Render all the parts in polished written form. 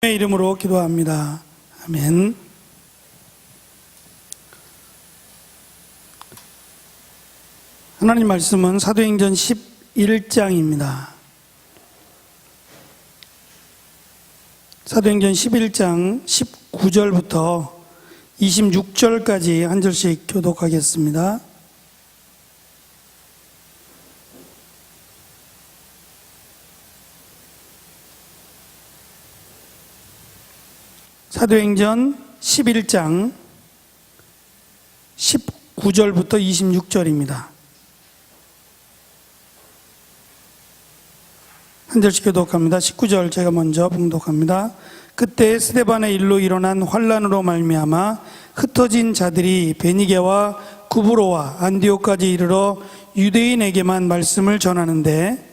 의 이름으로 기도합니다. 아멘. 하나님 말씀은 사도행전 11장입니다. 사도행전 11장 19절부터 26절까지 한 절씩 교독하겠습니다. 사도행전 11장 19절부터 26절입니다. 한 절씩 교독합니다. 19절 제가 먼저 봉독합니다. 그때 스데반의 일로 일어난 환난으로 말미암아 흩어진 자들이 베니게와 구브로와 안디옥까지 이르러 유대인에게만 말씀을 전하는데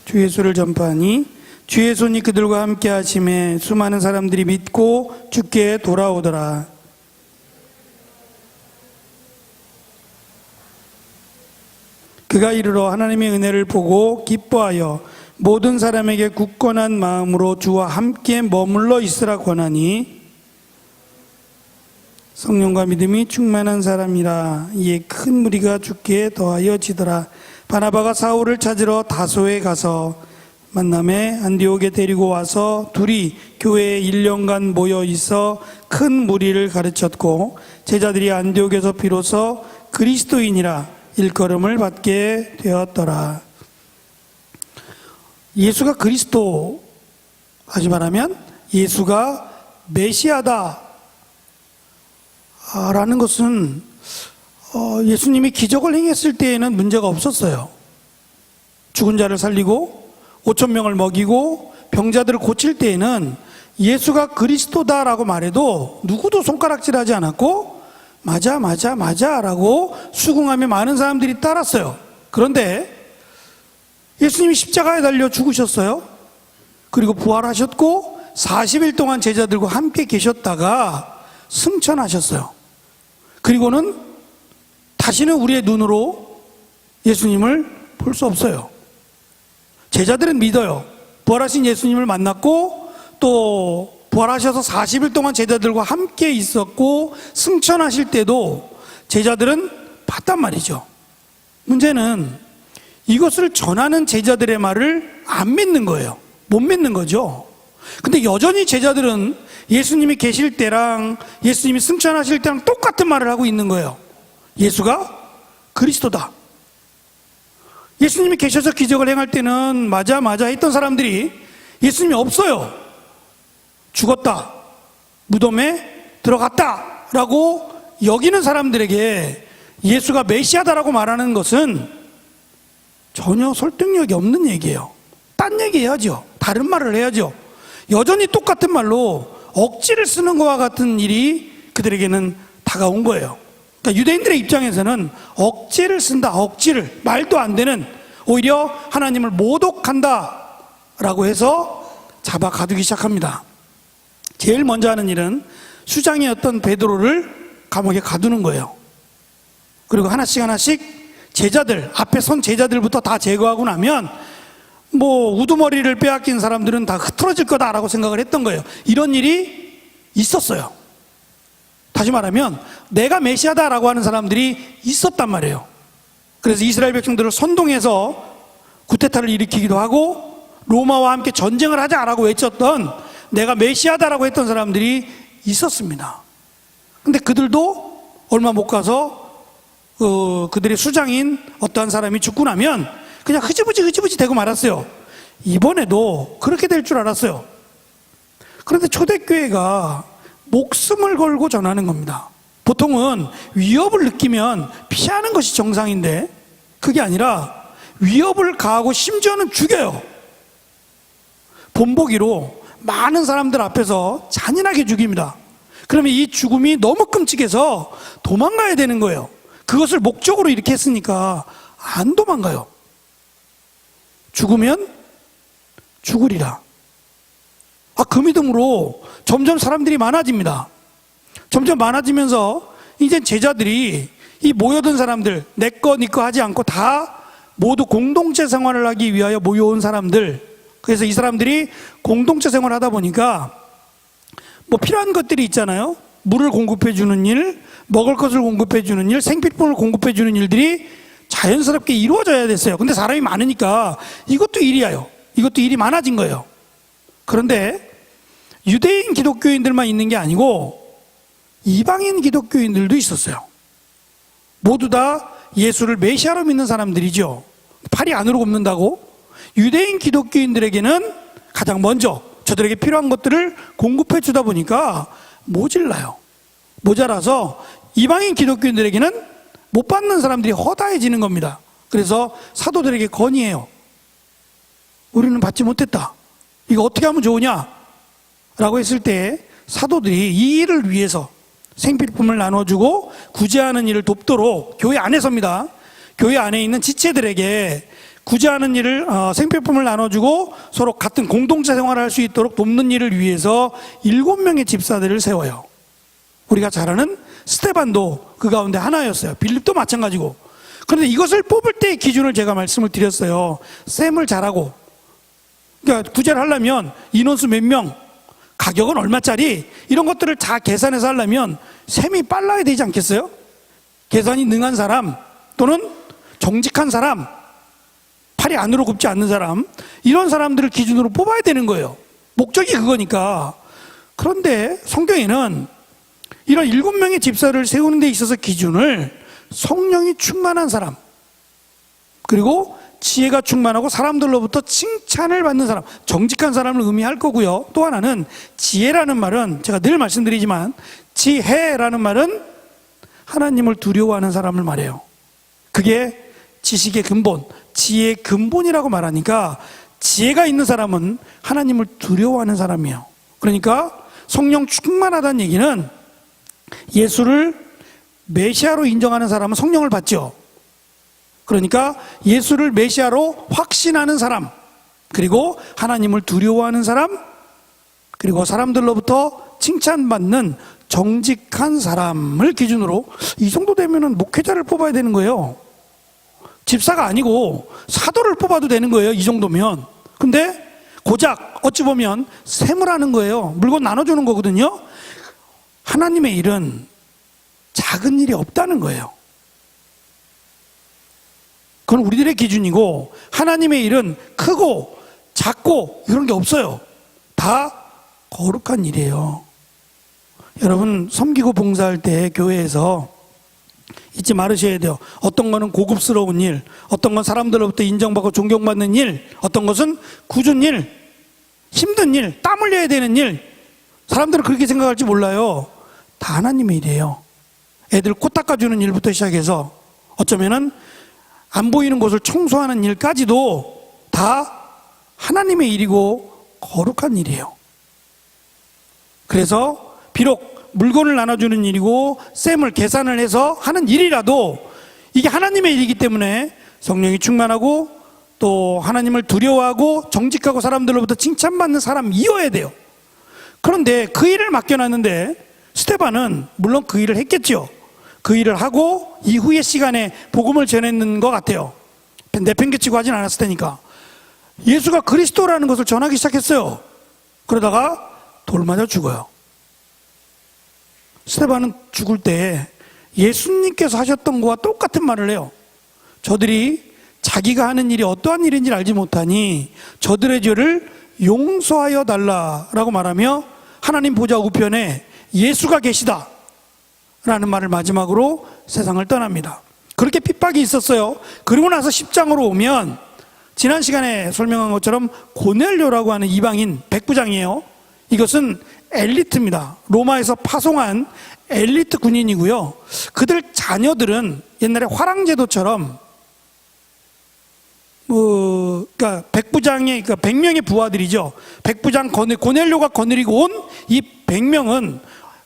주 예수를 전파하니 주의 손이 그들과 함께 하심에 수많은 사람들이 믿고 주께 돌아오더라. 그가 이르러 하나님의 은혜를 보고 기뻐하여 모든 사람에게 굳건한 마음으로 주와 함께 머물러 있으라 권하니 성령과 믿음이 충만한 사람이라. 이에 큰 무리가 주께 더하여 지더라. 바나바가 사울을 찾으러 다소에 가서 만남에 안디옥에 데리고 와서 둘이 교회에 1년간 모여 있어 큰 무리를 가르쳤고 제자들이 안디옥에서 비로소 그리스도인이라 일컬음을 받게 되었더라. 예수가 그리스도, 다시 말하면 예수가 메시아다 라는 것은 예수님이 기적을 행했을 때에는 문제가 없었어요. 죽은 자를 살리고 5,000명을 먹이고 병자들을 고칠 때에는 예수가 그리스도다라고 말해도 누구도 손가락질하지 않았고 맞아 라고 수긍하며 많은 사람들이 따랐어요. 그런데 예수님이 십자가에 달려 죽으셨어요. 그리고 부활하셨고 40일 동안 제자들과 함께 계셨다가 승천하셨어요. 그리고는 다시는 우리의 눈으로 예수님을 볼 수 없어요. 제자들은 믿어요. 부활하신 예수님을 만났고 또 부활하셔서 40일 동안 제자들과 함께 있었고 승천하실 때도 제자들은 봤단 말이죠. 문제는 이것을 전하는 제자들의 말을 안 믿는 거예요. 못 믿는 거죠. 근데 여전히 제자들은 예수님이 계실 때랑 예수님이 승천하실 때랑 똑같은 말을 하고 있는 거예요. 예수가 그리스도다. 예수님이 계셔서 기적을 행할 때는 맞아 했던 사람들이 예수님이 없어요, 죽었다, 무덤에 들어갔다 라고 여기는 사람들에게 예수가 메시아다라고 말하는 것은 전혀 설득력이 없는 얘기예요. 딴 얘기 해야죠. 다른 말을 해야죠. 여전히 똑같은 말로 억지를 쓰는 것과 같은 일이 그들에게는 다가온 거예요. 그러니까 유대인들의 입장에서는 억지를 쓴다, 억지를, 말도 안 되는, 오히려 하나님을 모독한다 라고 해서 잡아 가두기 시작합니다. 제일 먼저 하는 일은 수장이었던 베드로를 감옥에 가두는 거예요. 그리고 하나씩 제자들, 앞에 선 제자들부터 다 제거하고 나면 우두머리를 빼앗긴 사람들은 다 흐트러질 거다라고 생각을 했던 거예요. 이런 일이 있었어요. 다시 말하면 내가 메시아다라고 하는 사람들이 있었단 말이에요. 그래서 이스라엘 백성들을 선동해서 구테타를 일으키기도 하고 로마와 함께 전쟁을 하자라고 외쳤던, 내가 메시아다라고 했던 사람들이 있었습니다. 근데 그들도 얼마 못 가서 그들의 수장인 어떠한 사람이 죽고 나면 그냥 흐지부지 되고 말았어요. 이번에도 그렇게 될 줄 알았어요. 그런데 초대교회가 목숨을 걸고 전하는 겁니다. 보통은 위협을 느끼면 피하는 것이 정상인데 그게 아니라 위협을 가하고 심지어는 죽여요. 본보기로 많은 사람들 앞에서 잔인하게 죽입니다. 그러면 이 죽음이 너무 끔찍해서 도망가야 되는 거예요. 그것을 목적으로 이렇게 했으니까 안 도망가요. 죽으면 죽으리라. 그 믿음으로 점점 사람들이 많아집니다. 점점 많아지면서 이제 제자들이 이 모여든 사람들 내 거 니 거 하지 않고 다 모두 공동체 생활을 하기 위하여 모여온 사람들. 그래서 이 사람들이 공동체 생활을 하다 보니까 뭐 필요한 것들이 있잖아요. 물을 공급해 주는 일, 먹을 것을 공급해 주는 일, 생필품을 공급해 주는 일들이 자연스럽게 이루어져야 됐어요. 근데 사람이 많으니까 이것도 일이에요. 이것도 일이 많아진 거예요. 그런데 유대인 기독교인들만 있는 게 아니고 이방인 기독교인들도 있었어요. 모두 다 예수를 메시아로 믿는 사람들이죠. 팔이 안으로 굽는다고 유대인 기독교인들에게는 가장 먼저 저들에게 필요한 것들을 공급해 주다 보니까 모자라요. 모자라서 이방인 기독교인들에게는 못 받는 사람들이 허다해지는 겁니다. 그래서 사도들에게 건의해요. 우리는 받지 못했다. 이거 어떻게 하면 좋으냐? 라고 했을 때 사도들이 이 일을 위해서 생필품을 나눠주고 구제하는 일을 돕도록 교회 안에서입니다. 교회 안에 있는 지체들에게 구제하는 일을 생필품을 나눠주고 서로 같은 공동체 생활을 할 수 있도록 돕는 일을 위해서 7명의 집사들을 세워요. 우리가 잘 아는 스데반도 그 가운데 하나였어요. 빌립도 마찬가지고. 그런데 이것을 뽑을 때의 기준을 제가 말씀을 드렸어요. 셈을 잘하고, 그러니까 구제를 하려면 인원수 몇 명, 가격은 얼마짜리, 이런 것들을 다 계산해서 하려면 셈이 빨라야 되지 않겠어요? 계산이 능한 사람 또는 정직한 사람, 팔이 안으로 굽지 않는 사람, 이런 사람들을 기준으로 뽑아야 되는 거예요. 목적이 그거니까. 그런데 성경에는 이런 7명의 집사를 세우는 데 있어서 기준을 성령이 충만한 사람, 그리고 지혜가 충만하고 사람들로부터 칭찬을 받는 사람, 정직한 사람을 의미할 거고요. 또 하나는 지혜라는 말은 제가 늘 말씀드리지만 지혜라는 말은 하나님을 두려워하는 사람을 말해요. 그게 지식의 근본, 지혜의 근본이라고 말하니까 지혜가 있는 사람은 하나님을 두려워하는 사람이에요. 그러니까 성령 충만하다는 얘기는 예수를 메시아로 인정하는 사람은 성령을 받죠. 그러니까 예수를 메시아로 확신하는 사람, 그리고 하나님을 두려워하는 사람, 그리고 사람들로부터 칭찬받는 정직한 사람을 기준으로 이 정도 되면은 목회자를 뽑아야 되는 거예요. 집사가 아니고 사도를 뽑아도 되는 거예요. 이 정도면. 근데 고작 어찌 보면 셈을 하는 거예요. 물건 나눠주는 거거든요. 하나님의 일은 작은 일이 없다는 거예요. 그건 우리들의 기준이고, 하나님의 일은 크고 작고 이런 게 없어요. 다 거룩한 일이에요. 여러분, 섬기고 봉사할 때 교회에서 잊지 말으셔야 돼요. 어떤 거는 고급스러운 일, 어떤 건 사람들로부터 인정받고 존경받는 일, 어떤 것은 굳은 일, 힘든 일, 땀 흘려야 되는 일. 사람들은 그렇게 생각할지 몰라요. 다 하나님의 일이에요. 애들 코 닦아주는 일부터 시작해서 어쩌면은 안 보이는 곳을 청소하는 일까지도 다 하나님의 일이고 거룩한 일이에요. 그래서 비록 물건을 나눠주는 일이고 셈을 계산을 해서 하는 일이라도 이게 하나님의 일이기 때문에 성령이 충만하고 또 하나님을 두려워하고 정직하고 사람들로부터 칭찬받는 사람이어야 돼요. 그런데 그 일을 맡겨놨는데 스데반은 물론 그 일을 했겠죠. 그 일을 하고 이후의 시간에 복음을 전했는 것 같아요. 내팽개치고 하진 않았을 테니까. 예수가 그리스도라는 것을 전하기 시작했어요. 그러다가 돌 맞아 죽어요. 스데반은 죽을 때 예수님께서 하셨던 것과 똑같은 말을 해요. 저들이 자기가 하는 일이 어떠한 일인지 알지 못하니 저들의 죄를 용서하여 달라라고 말하며 하나님 보좌 우편에 예수가 계시다 라는 말을 마지막으로 세상을 떠납니다. 그렇게 핍박이 있었어요. 그리고 나서 10장으로 오면 지난 시간에 설명한 것처럼 고넬료라고 하는 이방인 백부장이에요. 이것은 엘리트입니다. 로마에서 파송한 엘리트 군인이고요. 그들 자녀들은 옛날에 화랑제도처럼 그러니까 백부장의, 그러니까 100명의 부하들이죠. 백부장 고넬료가 거느리고 온 이 100명은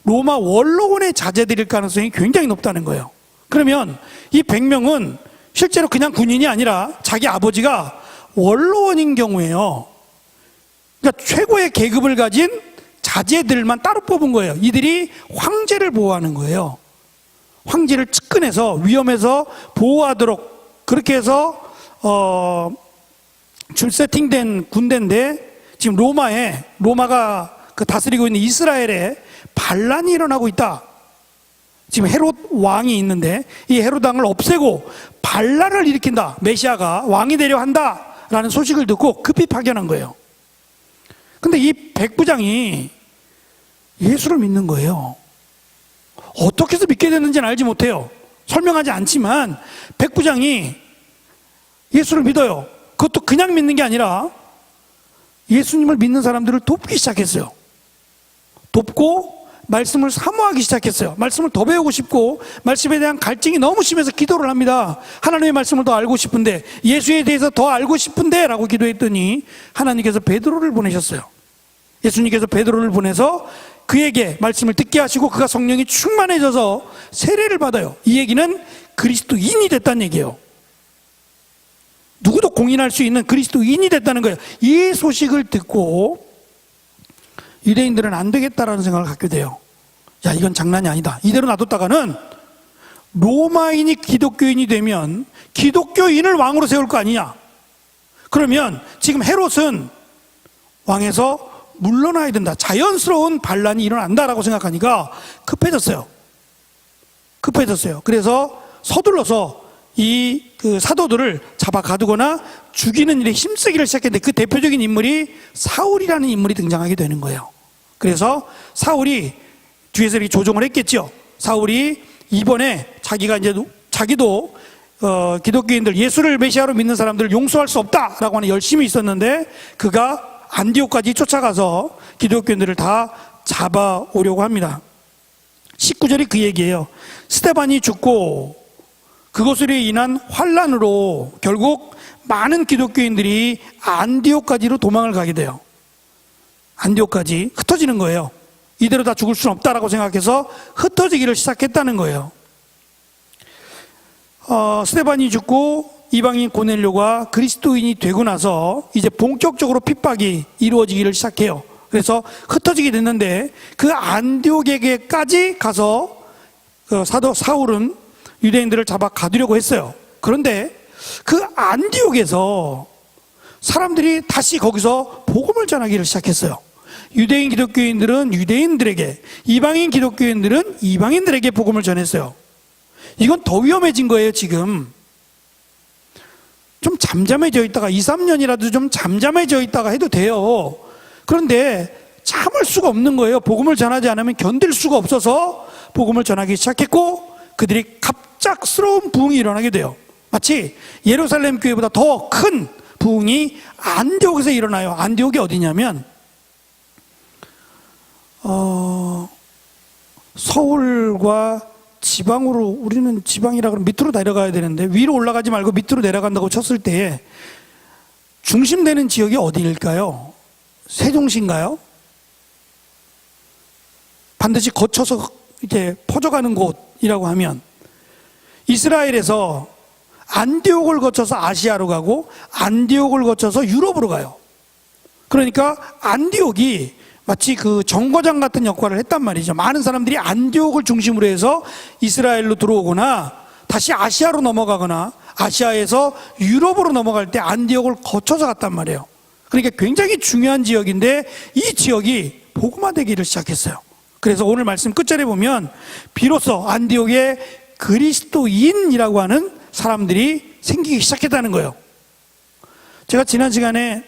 로마 원로원의 자제들일 가능성이 굉장히 높다는 거예요. 그러면 이 100명은 실제로 그냥 군인이 아니라 자기 아버지가 원로원인 경우에요. 그러니까 최고의 계급을 가진 자제들만 따로 뽑은 거예요. 이들이 황제를 보호하는 거예요. 황제를 측근해서 위험해서 보호하도록 그렇게 해서 줄 세팅된 군대인데 지금 로마가 그 다스리고 있는 이스라엘에 반란이 일어나고 있다. 지금 헤롯 왕이 있는데 이 헤롯 왕을 없애고 반란을 일으킨다. 메시아가 왕이 되려 한다라는 소식을 듣고 급히 파견한 거예요. 근데 이 백부장이 예수를 믿는 거예요. 어떻게 해서 믿게 됐는지는 알지 못해요. 설명하지 않지만 백부장이 예수를 믿어요. 그것도 그냥 믿는 게 아니라 예수님을 믿는 사람들을 돕기 시작했어요. 돕고 말씀을 사모하기 시작했어요. 말씀을 더 배우고 싶고 말씀에 대한 갈증이 너무 심해서 기도를 합니다. 하나님의 말씀을 더 알고 싶은데, 예수에 대해서 더 알고 싶은데 라고 기도했더니 하나님께서 베드로를 보내셨어요. 예수님께서 베드로를 보내서 그에게 말씀을 듣게 하시고 그가 성령이 충만해져서 세례를 받아요. 이 얘기는 그리스도인이 됐다는 얘기예요. 누구도 공인할 수 있는 그리스도인이 됐다는 거예요. 이 소식을 듣고 유대인들은 안 되겠다라는 생각을 갖게 돼요. 야, 이건 장난이 아니다. 이대로 놔뒀다가는 로마인이 기독교인이 되면 기독교인을 왕으로 세울 거 아니냐. 그러면 지금 헤롯은 왕에서 물러나야 된다. 자연스러운 반란이 일어난다라고 생각하니까 급해졌어요. 그래서 서둘러서 그 사도들을 잡아 가두거나 죽이는 일에 힘쓰기를 시작했는데 그 대표적인 인물이 사울이라는 인물이 등장하게 되는 거예요. 그래서 사울이 뒤에서 이렇게 조종을 했겠죠. 사울이 이번에 자기도 기독교인들, 예수를 메시아로 믿는 사람들을 용서할 수 없다라고 하는 열심이 있었는데 그가 안디옥까지 쫓아가서 기독교인들을 다 잡아오려고 합니다. 19절이 그 얘기예요. 스데반이 죽고 그것으로 인한 환란으로 결국 많은 기독교인들이 안디옥까지로 도망을 가게 돼요. 안디옥까지 흩어지는 거예요. 이대로 다 죽을 수는 없다라고 생각해서 흩어지기를 시작했다는 거예요. 스데반이 죽고 이방인 고넬료가 그리스도인이 되고 나서 이제 본격적으로 핍박이 이루어지기를 시작해요. 그래서 흩어지게 됐는데 그 안디옥에게까지 가서 사도 사울은 유대인들을 잡아 가두려고 했어요. 그런데 그 안디옥에서 사람들이 다시 거기서 복음을 전하기를 시작했어요. 유대인 기독교인들은 유대인들에게, 이방인 기독교인들은 이방인들에게 복음을 전했어요. 이건 더 위험해진 거예요. 지금 좀 잠잠해져 있다가 2, 3년이라도 좀 잠잠해져 있다가 해도 돼요. 그런데 참을 수가 없는 거예요. 복음을 전하지 않으면 견딜 수가 없어서 복음을 전하기 시작했고 그들이 갑작스러운 부흥이 일어나게 돼요. 마치 예루살렘 교회보다 더 큰 부흥이 안디옥에서 일어나요. 안디옥이 어디냐면 서울과 지방으로, 우리는 지방이라 그러면 밑으로 내려가야 되는데 위로 올라가지 말고 밑으로 내려간다고 쳤을 때에 중심되는 지역이 어디일까요? 세종시인가요? 반드시 거쳐서 이렇게 퍼져가는 곳이라고 하면 이스라엘에서 안디옥을 거쳐서 아시아로 가고 안디옥을 거쳐서 유럽으로 가요. 그러니까 안디옥이 마치 그 정거장 같은 역할을 했단 말이죠. 많은 사람들이 안디옥을 중심으로 해서 이스라엘로 들어오거나 다시 아시아로 넘어가거나 아시아에서 유럽으로 넘어갈 때 안디옥을 거쳐서 갔단 말이에요. 그러니까 굉장히 중요한 지역인데 이 지역이 복음화되기를 시작했어요. 그래서 오늘 말씀 끝절에 보면 비로소 안디옥에 그리스도인이라고 하는 사람들이 생기기 시작했다는 거예요. 제가 지난 시간에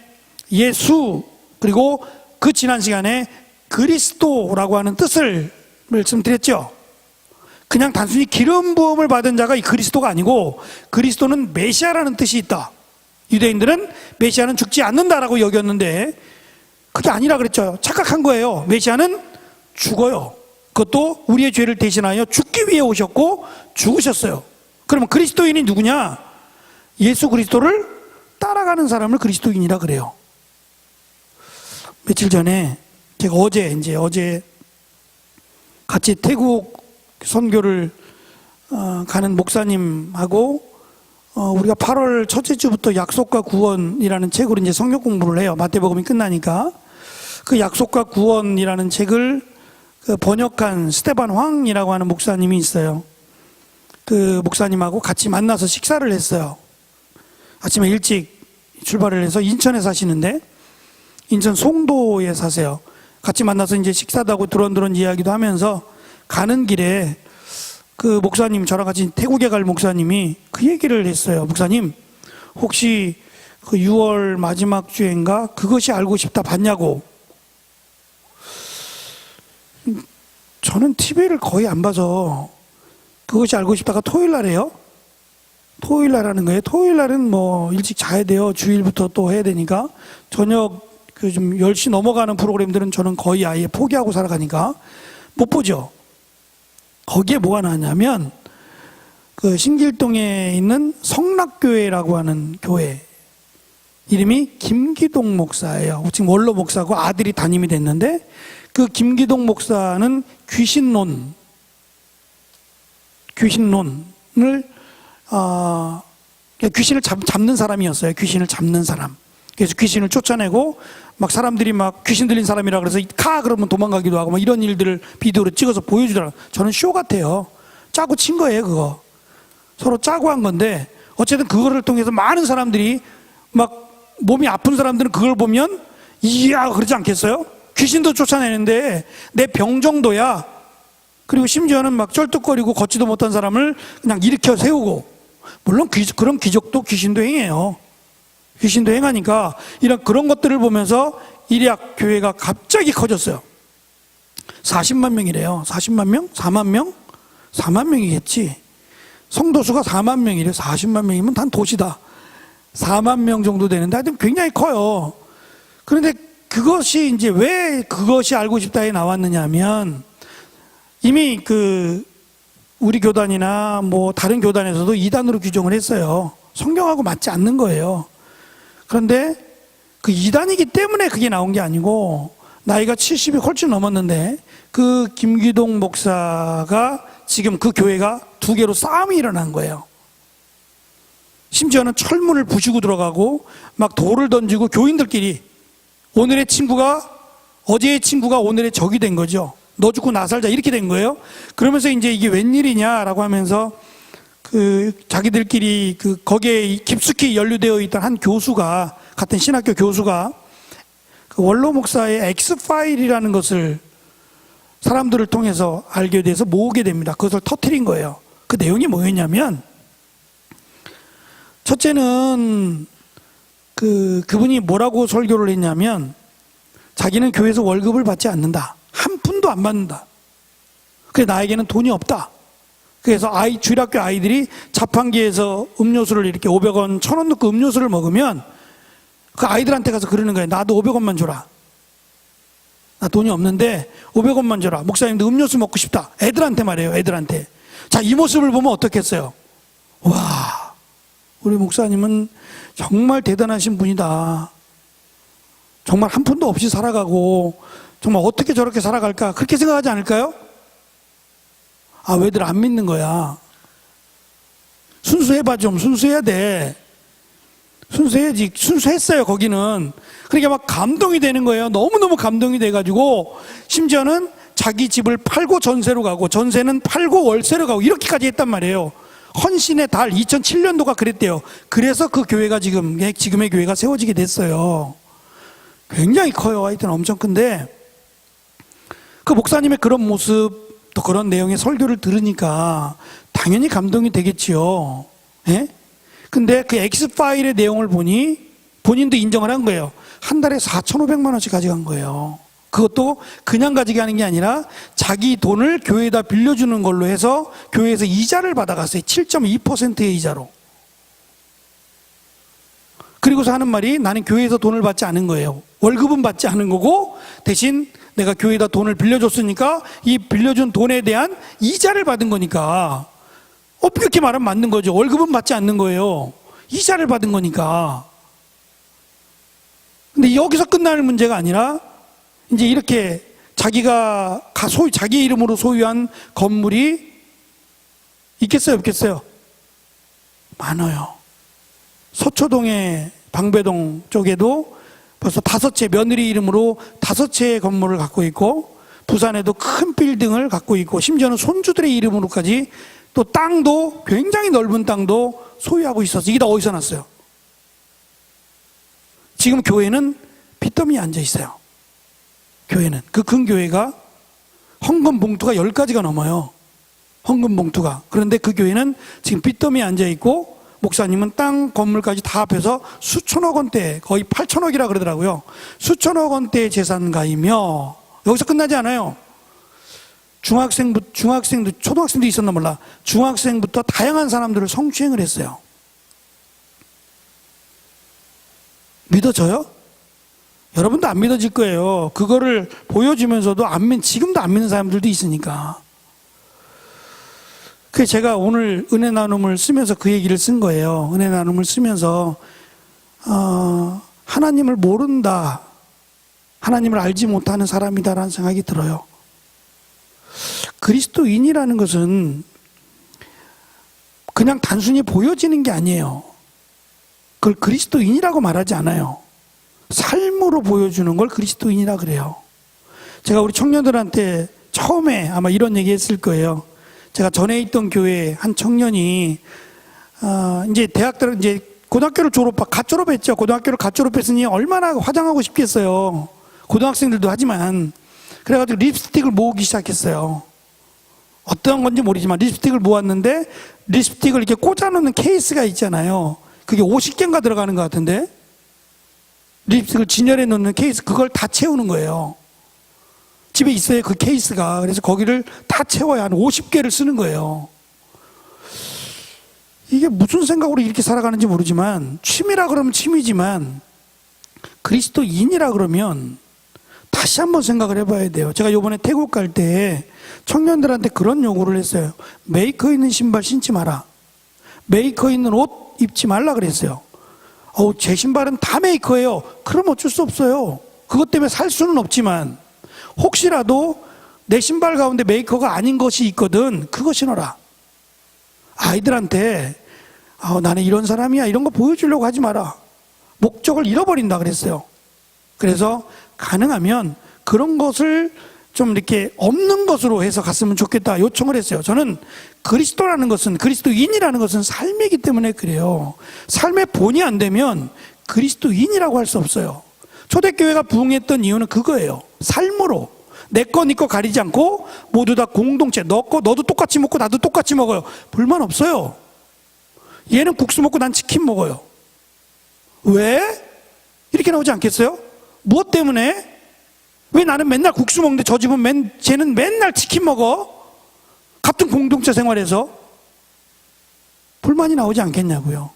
예수 그리고 그 지난 시간에 그리스도라고 하는 뜻을 말씀드렸죠. 그냥 단순히 기름 부음을 받은 자가 이 그리스도가 아니고 그리스도는 메시아라는 뜻이 있다. 유대인들은 메시아는 죽지 않는다라고 여겼는데 그게 아니라 그랬죠. 착각한 거예요. 메시아는 죽어요. 그것도 우리의 죄를 대신하여 죽기 위해 오셨고 죽으셨어요. 그러면 그리스도인이 누구냐? 예수 그리스도를 따라가는 사람을 그리스도인이라 그래요. 며칠 전에 제가 어제 같이 태국 선교를 가는 목사님하고 우리가 8월 첫째 주부터 약속과 구원이라는 책으로 이제 성경 공부를 해요. 마태복음이 끝나니까 그 약속과 구원이라는 책을 번역한 스테반 황이라고 하는 목사님이 있어요. 그 목사님하고 같이 만나서 식사를 했어요. 아침에 일찍 출발을 해서 인천에 사시는데 인천 송도에 사세요. 같이 만나서 이제 식사도 하고 드론드론 이야기도 하면서 가는 길에 그 목사님, 저랑 같이 태국에 갈 목사님이 그 얘기를 했어요. 목사님, 혹시 그 6월 마지막 주인가 그것이 알고 싶다 봤냐고. 저는 TV를 거의 안 봐서 그것이 알고 싶다가 토요일 날이에요. 토요일 날 하는 거예요. 토요일 날은 뭐 일찍 자야 돼요. 주일부터 또 해야 되니까. 저녁 그 좀 10시 넘어가는 프로그램들은 저는 거의 아예 포기하고 살아가니까 못 보죠. 거기에 뭐가 나왔냐면 그 신길동에 있는 성락교회라고 하는 교회 이름이 김기동 목사예요. 지금 원로 목사고 아들이 담임이 됐는데 그 김기동 목사는 귀신론을 귀신을 잡는 사람이었어요. 귀신을 잡는 사람. 그래서 귀신을 쫓아내고 막 사람들이 막 귀신 들린 사람이라 그래서 가 그러면 도망가기도 하고 막 이런 일들을 비디오로 찍어서 보여주더라고요. 저는 쇼 같아요. 짜고 친 거예요, 그거. 서로 짜고 한 건데 어쨌든 그거를 통해서 많은 사람들이 막 몸이 아픈 사람들은 그걸 보면 이야 그러지 않겠어요? 귀신도 쫓아내는데 내 병 정도야. 그리고 심지어는 막 쩔뚝거리고 걷지도 못한 사람을 그냥 일으켜 세우고, 물론 그런 기적도 귀신도 행해요. 귀신도 행하니까 이런 그런 것들을 보면서 일약 교회가 갑자기 커졌어요. 40만 명이래요. 40만 명? 4만 명? 4만 명이겠지. 성도수가 4만 명이래요. 40만 명이면 단 도시다. 4만 명 정도 되는데 하여튼 굉장히 커요. 그런데 그것이 이제 왜 그것이 알고 싶다에 나왔느냐 하면 이미 그 우리 교단이나 뭐 다른 교단에서도 이단으로 규정을 했어요. 성경하고 맞지 않는 거예요. 그런데 그 이단이기 때문에 그게 나온 게 아니고 나이가 70이 훨씬 넘었는데 그 김기동 목사가 지금 그 교회가 두 개로 싸움이 일어난 거예요. 심지어는 철문을 부수고 들어가고 막 돌을 던지고 교인들끼리 오늘의 친구가 어제의 친구가 오늘의 적이 된 거죠. 너 죽고 나 살자 이렇게 된 거예요. 그러면서 이제 이게 웬일이냐라고 하면서 그 자기들끼리 그 거기에 깊숙이 연루되어 있던 한 교수가 같은 신학교 교수가 그 원로 목사의 엑스파일이라는 것을 사람들을 통해서 알게 돼서 모으게 됩니다. 그것을 터뜨린 거예요. 그 내용이 뭐였냐면 첫째는 그분이 뭐라고 설교를 했냐면 자기는 교회에서 월급을 받지 않는다. 한 푼도 안 받는다. 그래 나에게는 돈이 없다. 그래서 주일학교 아이들이 자판기에서 음료수를 이렇게 500원, 1000원 넣고 음료수를 먹으면 그 아이들한테 가서 그러는 거예요. 나도 500원만 줘라. 나 돈이 없는데 500원만 줘라. 목사님도 음료수 먹고 싶다. 애들한테 말해요. 애들한테. 자, 이 모습을 보면 어떻겠어요? 와, 우리 목사님은 정말 대단하신 분이다. 정말 한 푼도 없이 살아가고 정말 어떻게 저렇게 살아갈까? 그렇게 생각하지 않을까요? 아, 왜들 안 믿는 거야? 순수해봐 좀. 순수해야 돼. 순수해야지. 순수했어요 거기는. 그러니까 막 감동이 되는 거예요. 너무너무 감동이 돼가지고 심지어는 자기 집을 팔고 전세로 가고 전세는 팔고 월세로 가고 이렇게까지 했단 말이에요. 헌신의 달 2007년도가 그랬대요. 그래서 그 교회가 지금의 교회가 세워지게 됐어요. 굉장히 커요. 하여튼 엄청 큰데 그 목사님의 그런 모습 또 그런 내용의 설교를 들으니까 당연히 감동이 되겠지요. 예? 근데 그 엑스파일의 내용을 보니 본인도 인정을 한 거예요. 한 달에 4,500만 원씩 가져간 거예요. 그것도 그냥 가지게 하는 게 아니라 자기 돈을 교회에다 빌려주는 걸로 해서 교회에서 이자를 받아갔어요. 7.2%의 이자로. 그리고서 하는 말이 나는 교회에서 돈을 받지 않은 거예요. 월급은 받지 않은 거고 대신 내가 교회에다 돈을 빌려줬으니까 이 빌려준 돈에 대한 이자를 받은 거니까 이렇게 말하면 맞는 거죠. 월급은 받지 않는 거예요. 이자를 받은 거니까. 근데 여기서 끝나는 문제가 아니라 이제 이렇게 자기가 자기 이름으로 소유한 건물이 있겠어요, 없겠어요? 많아요. 서초동의 방배동 쪽에도 벌써 5채, 며느리 이름으로 5채의 건물을 갖고 있고, 부산에도 큰 빌딩을 갖고 있고, 심지어는 손주들의 이름으로까지 또 땅도 굉장히 넓은 땅도 소유하고 있었어요. 이게 다 어디서 났어요? 지금 교회는 빚더미에 앉아 있어요. 교회는. 그 큰 교회가 헌금 봉투가 10가지가 넘어요. 헌금 봉투가. 그런데 그 교회는 지금 빚더미에 앉아 있고, 목사님은 땅 건물까지 다 합해서 수천억 원대, 거의 8천억이라 그러더라고요. 수천억 원대의 재산가이며, 여기서 끝나지 않아요. 중학생도, 초등학생도 있었나 몰라. 중학생부터 다양한 사람들을 성추행을 했어요. 믿어져요? 여러분도 안 믿어질 거예요. 그거를 보여주면서도 지금도 안 믿는 사람들도 있으니까. 그래서 제가 오늘 은혜 나눔을 쓰면서 그 얘기를 쓴 거예요. 은혜 나눔을 쓰면서 하나님을 모른다, 하나님을 알지 못하는 사람이다라는 생각이 들어요. 그리스도인이라는 것은 그냥 단순히 보여지는 게 아니에요. 그걸 그리스도인이라고 말하지 않아요. 삶으로 보여주는 걸 그리스도인이라 그래요. 제가 우리 청년들한테 처음에 아마 이런 얘기 했을 거예요. 제가 전에 있던 교회에 한 청년이 이제 이제 고등학교를 갓 졸업했죠. 고등학교를 갓 졸업했으니 얼마나 화장하고 싶겠어요. 고등학생들도 하지만. 그래가지고 립스틱을 모으기 시작했어요. 어떤 건지 모르지만 립스틱을 모았는데, 립스틱을 이렇게 꽂아놓는 케이스가 있잖아요. 그게 50개인가 들어가는 것 같은데, 립스틱을 진열해 놓는 케이스, 그걸 다 채우는 거예요. 집에 있어요, 그 케이스가. 그래서 거기를 다 채워야 한 50개를 쓰는 거예요. 이게 무슨 생각으로 이렇게 살아가는지 모르지만, 취미라 그러면 취미지만 그리스도인이라 그러면 다시 한번 생각을 해봐야 돼요. 제가 이번에 태국 갈 때 청년들한테 그런 요구를 했어요. 메이커 있는 신발 신지 마라. 메이커 있는 옷 입지 말라 그랬어요. 제 신발은 다 메이커예요. 그럼 어쩔 수 없어요. 그것 때문에 살 수는 없지만 혹시라도 내 신발 가운데 메이커가 아닌 것이 있거든, 그거 신어라. 아이들한테 나는 이런 사람이야, 이런 거 보여주려고 하지 마라. 목적을 잃어버린다 그랬어요. 그래서 가능하면 그런 것을 좀 이렇게 없는 것으로 해서 갔으면 좋겠다 요청을 했어요. 저는 그리스도라는 것은, 그리스도인이라는 것은 삶이기 때문에 그래요. 삶의 본이 안 되면 그리스도인이라고 할 수 없어요. 초대교회가 부흥했던 이유는 그거예요. 삶으로 내 거 네 거 가리지 않고 모두 다 공동체, 너도 똑같이 먹고 나도 똑같이 먹어요. 불만 없어요. 얘는 국수 먹고 난 치킨 먹어요. 왜? 이렇게 나오지 않겠어요? 무엇 때문에? 왜 나는 맨날 국수 먹는데 저 집은 쟤는 맨날 치킨 먹어? 같은 공동체 생활에서 불만이 나오지 않겠냐고요.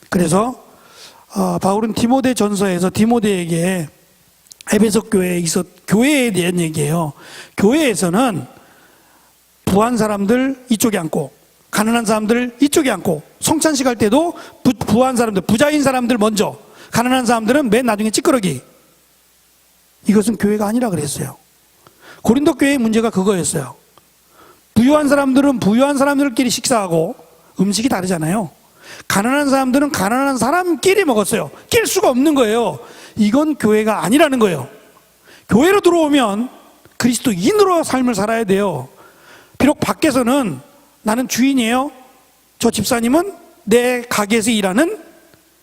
그래서 바울은 디모데 전서에서 디모데에게, 에베소 교회에 대한 얘기예요. 교회에서는 부한 사람들 이쪽에 앉고, 가난한 사람들 이쪽에 앉고, 성찬식 할 때도 부한 사람들, 부자인 사람들 먼저, 가난한 사람들은 맨 나중에 찌끄러기. 이것은 교회가 아니라 그랬어요. 고린도 교회의 문제가 그거였어요. 부유한 사람들은 부유한 사람들끼리 식사하고, 음식이 다르잖아요. 가난한 사람들은 가난한 사람끼리 먹었어요. 낄 수가 없는 거예요. 이건 교회가 아니라는 거예요. 교회로 들어오면 그리스도인으로 삶을 살아야 돼요. 비록 밖에서는 나는 주인이에요, 저 집사님은 내 가게에서 일하는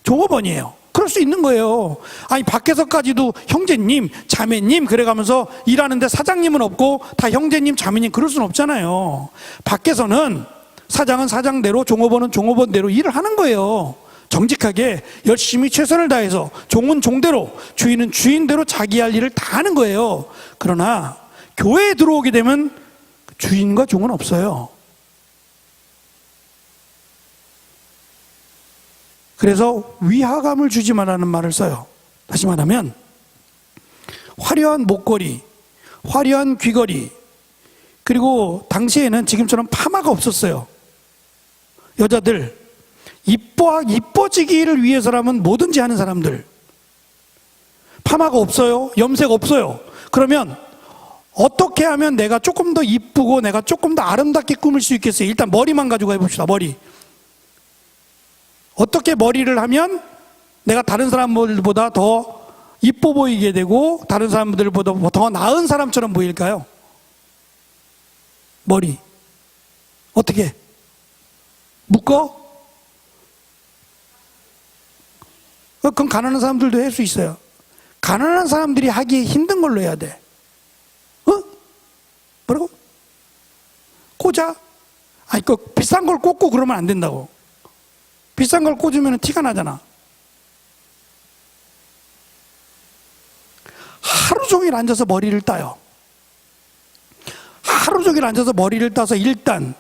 종업원이에요, 그럴 수 있는 거예요. 아니 밖에서까지도 형제님, 자매님 그래가면서 일하는데 사장님은 없고 다 형제님, 자매님, 그럴 수는 없잖아요. 밖에서는 사장은 사장대로, 종업원은 종업원대로 일을 하는 거예요. 정직하게 열심히 최선을 다해서, 종은 종대로, 주인은 주인대로 자기 할 일을 다 하는 거예요. 그러나 교회에 들어오게 되면 주인과 종은 없어요. 그래서 위화감을 주지 말라는 말을 써요. 다시 말하면 화려한 목걸이, 화려한 귀걸이, 그리고 당시에는 지금처럼 파마가 없었어요. 여자들 이뻐지기를 위해서라면 뭐든지 하는 사람들. 파마가 없어요, 염색 없어요. 그러면 어떻게 하면 내가 조금 더 이쁘고 내가 조금 더 아름답게 꾸밀 수 있겠어요? 일단 머리만 가지고 해봅시다. 머리. 어떻게 머리를 하면 내가 다른 사람들보다 더 이뻐 보이게 되고 다른 사람들보다 더 나은 사람처럼 보일까요? 머리 어떻게? 묶어? 그건 가난한 사람들도 할 수 있어요. 가난한 사람들이 하기 힘든 걸로 해야 돼. 뭐라고? 꽂아? 아니, 그 비싼 걸 꽂고 그러면 안 된다고. 비싼 걸 꽂으면 티가 나잖아. 하루 종일 앉아서 머리를 따요. 하루 종일 앉아서 머리를 따서 1단,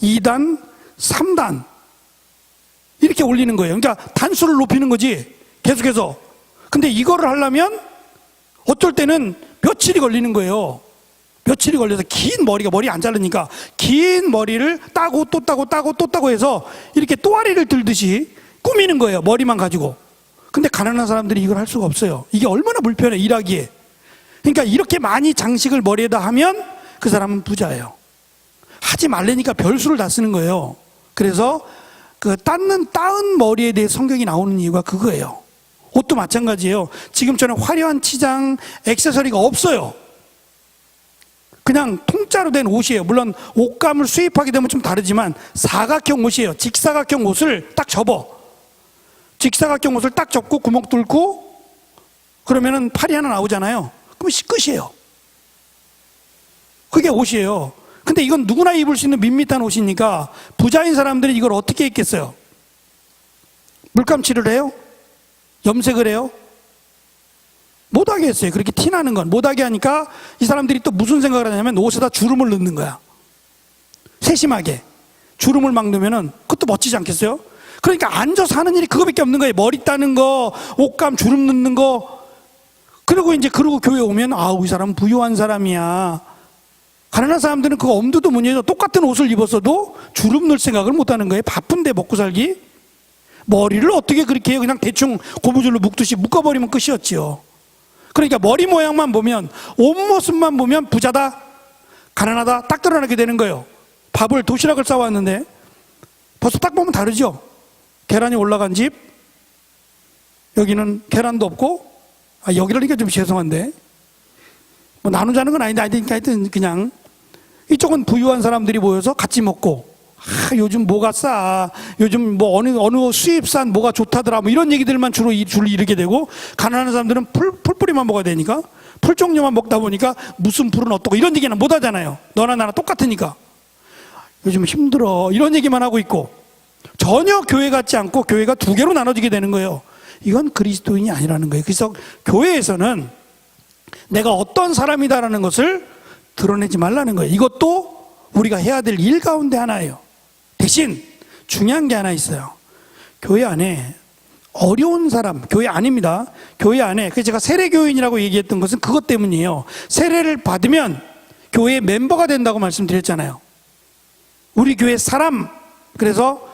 2단, 3단 이렇게 올리는 거예요. 그러니까 단수를 높이는 거지, 계속해서. 근데 이거를 하려면 어쩔 때는 며칠이 걸리는 거예요. 며칠이 걸려서 긴 머리 안 자르니까 긴 머리를 따고 또 따고 따고 또 따고 해서 이렇게 또아리를 들듯이 꾸미는 거예요, 머리만 가지고. 근데 가난한 사람들이 이걸 할 수가 없어요. 이게 얼마나 불편해, 일하기에. 그러니까 이렇게 많이 장식을 머리에다 하면 그 사람은 부자예요. 하지 말라니까 별수를 다 쓰는 거예요. 그래서 그 따은 머리에 대해 성경이 나오는 이유가 그거예요. 옷도 마찬가지예요. 지금처럼 화려한 치장, 액세서리가 없어요. 그냥 통짜로 된 옷이에요. 물론 옷감을 수입하게 되면 좀 다르지만 사각형 옷이에요. 직사각형 옷을 딱 접어. 직사각형 옷을 딱 접고 구멍 뚫고 그러면은 팔이 하나 나오잖아요. 그럼 끝이에요. 그게 옷이에요. 근데 이건 누구나 입을 수 있는 밋밋한 옷이니까 부자인 사람들이 이걸 어떻게 입겠어요? 물감칠을 해요? 염색을 해요? 못하게 했어요. 그렇게 티나는 건. 못하게 하니까 이 사람들이 또 무슨 생각을 하냐면 옷에다 주름을 넣는 거야. 세심하게. 주름을 막 넣으면은 그것도 멋지지 않겠어요? 그러니까 앉아서 하는 일이 그거밖에 없는 거예요. 머리 따는 거, 옷감 주름 넣는 거. 그러고 교회 오면 아우, 이 사람은 부유한 사람이야. 가난한 사람들은 그거 엄두도 못 내죠. 똑같은 옷을 입었어도 주름 넣을 생각을 못 하는 거예요. 바쁜데 먹고 살기. 머리를 어떻게 그렇게 해요? 그냥 대충 고무줄로 묶듯이 묶어버리면 끝이었지요. 그러니까 머리 모양만 보면, 옷 모습만 보면 부자다, 가난하다 딱 드러나게 되는 거예요. 밥을, 도시락을 싸왔는데 벌써 딱 보면 다르죠. 계란이 올라간 집, 여기는 계란도 없고, 여기라니까 좀 죄송한데 뭐 나누자는 건 아닌데 하여튼 그냥 이쪽은 부유한 사람들이 모여서 같이 먹고, 요즘 뭐가 싸, 요즘 뭐 어느 수입산 뭐가 좋다더라, 뭐 이런 얘기들만 주로 이르게 되고, 가난한 사람들은 풀뿌리만 먹어야 되니까 풀 종류만 먹다 보니까 무슨 풀은 어떻고 이런 얘기는 못 하잖아요. 너나 나나 똑같으니까. 요즘 힘들어 이런 얘기만 하고 있고, 전혀 교회 같지 않고 교회가 두 개로 나눠지게 되는 거예요. 이건 그리스도인이 아니라는 거예요. 그래서 교회에서는 내가 어떤 사람이다라는 것을 드러내지 말라는 거예요. 이것도 우리가 해야 될 일 가운데 하나예요. 대신 중요한 게 하나 있어요. 교회 안에 어려운 사람, 교회 아닙니다. 교회 안에, 그래서 제가 세례교인이라고 얘기했던 것은 그것 때문이에요. 세례를 받으면 교회 멤버가 된다고 말씀드렸잖아요. 우리 교회 사람. 그래서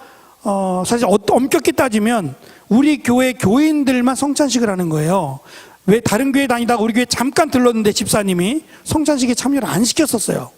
사실 엄격히 따지면 우리 교회 교인들만 성찬식을 하는 거예요. 왜 다른 교회 다니다가 우리 교회 잠깐 들렀는데 집사님이 성찬식에 참여를 안 시켰었어요.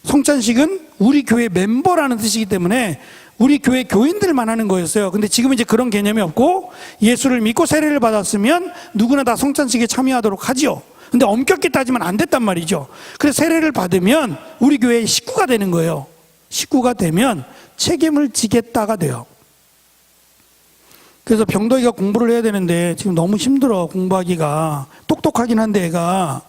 성찬식은 우리 교회 멤버라는 뜻이기 때문에 우리 교회 교인들만 하는 거였어요. 근데 지금은 이제 그런 개념이 없고, 예수를 믿고 세례를 받았으면 누구나 다 성찬식에 참여하도록 하지요. 근데 엄격히 따지면 안 됐단 말이죠. 그래서 세례를 받으면 우리 교회의 식구가 되는 거예요. 식구가 되면 책임을 지겠다가 돼요. 그래서 병덕이가 공부를 해야 되는데 지금 너무 힘들어. 공부하기가. 똑똑하긴 한데 애가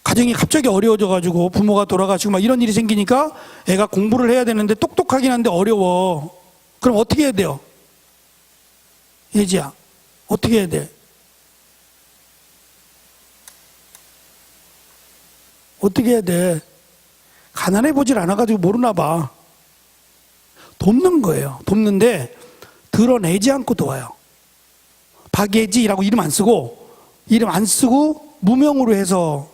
가정이 갑자기 어려워져가지고 부모가 돌아가시고 막 이런 일이 생기니까 애가 공부를 해야 되는데 똑똑하긴 한데 어려워. 그럼 어떻게 해야 돼요? 예지야, 어떻게 해야 돼? 어떻게 해야 돼? 가난해 보질 않아가지고 모르나 봐. 돕는 거예요. 돕는데 드러내지 않고 도와요. 박예지라고 이름 안 쓰고 무명으로 해서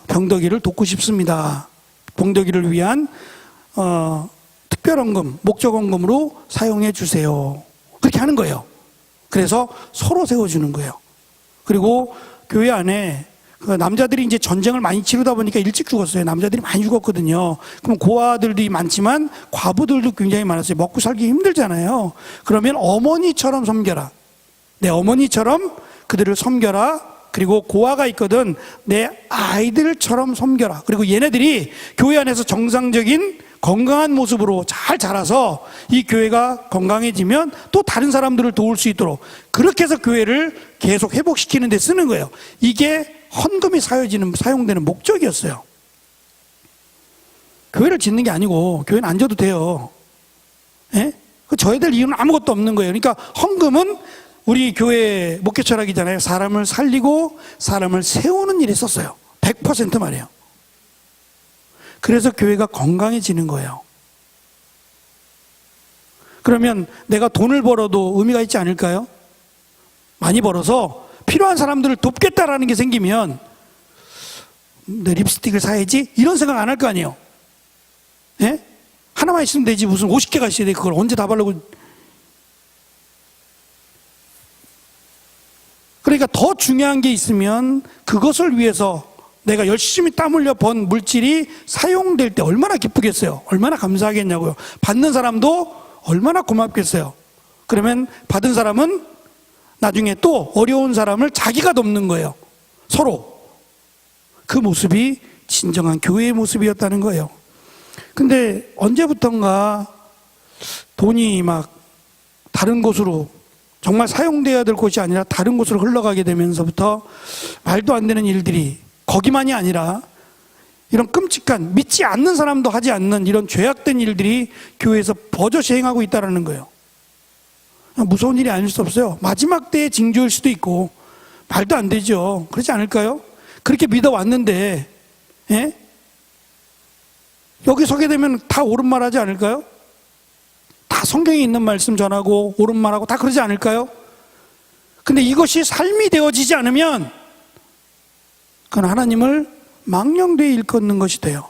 병덕이를 돕고 싶습니다. 병덕이를 위한 특별헌금, 목적헌금으로 사용해 주세요. 그렇게 하는 거예요. 그래서 서로 세워주는 거예요. 그리고 교회 안에 남자들이 이제 전쟁을 많이 치르다 보니까 일찍 죽었어요. 남자들이 많이 죽었거든요. 그럼 고아들도 많지만 과부들도 굉장히 많았어요. 먹고 살기 힘들잖아요. 그러면 어머니처럼 섬겨라. 내 어머니처럼 그들을 섬겨라. 그리고 고아가 있거든 내 아이들처럼 섬겨라. 그리고 얘네들이 교회 안에서 정상적인 건강한 모습으로 잘 자라서 이 교회가 건강해지면 또 다른 사람들을 도울 수 있도록 그렇게 해서 교회를 계속 회복시키는 데 쓰는 거예요. 이게 헌금이 사용되는 목적이었어요. 교회를 짓는 게 아니고 교회는 안 져도 돼요. 예? 져야 될 이유는 아무것도 없는 거예요. 그러니까 헌금은 우리 교회 목회 철학이잖아요. 사람을 살리고 사람을 세우는 일에 썼어요. 100% 말이에요. 그래서 교회가 건강해지는 거예요. 그러면 내가 돈을 벌어도 의미가 있지 않을까요? 많이 벌어서 필요한 사람들을 돕겠다라는 게 생기면 내 립스틱을 사야지 이런 생각 안 할 거 아니에요. 예? 하나만 있으면 되지 무슨 50개가 있어야 돼. 그걸 언제 다 바르고. 그러니까 더 중요한 게 있으면 그것을 위해서 내가 열심히 땀 흘려 번 물질이 사용될 때 얼마나 기쁘겠어요. 얼마나 감사하겠냐고요. 받는 사람도 얼마나 고맙겠어요. 그러면 받은 사람은 나중에 또 어려운 사람을 자기가 돕는 거예요. 서로. 그 모습이 진정한 교회의 모습이었다는 거예요. 근데 언제부턴가 돈이 막 다른 곳으로 정말 사용돼야 될 곳이 아니라 다른 곳으로 흘러가게 되면서부터 말도 안 되는 일들이 거기만이 아니라 이런 끔찍한 믿지 않는 사람도 하지 않는 이런 죄악된 일들이 교회에서 버젓이 행하고 있다는 거예요. 무서운 일이 아닐 수 없어요. 마지막 때의 징조일 수도 있고 말도 안 되죠. 그렇지 않을까요? 그렇게 믿어왔는데 예? 여기 서게 되면 다 옳은 말 하지 않을까요? 다 성경에 있는 말씀 전하고 옳은 말하고 다 그러지 않을까요? 근데 이것이 삶이 되어지지 않으면 그건 하나님을 망령되이 일컫는 것이 돼요.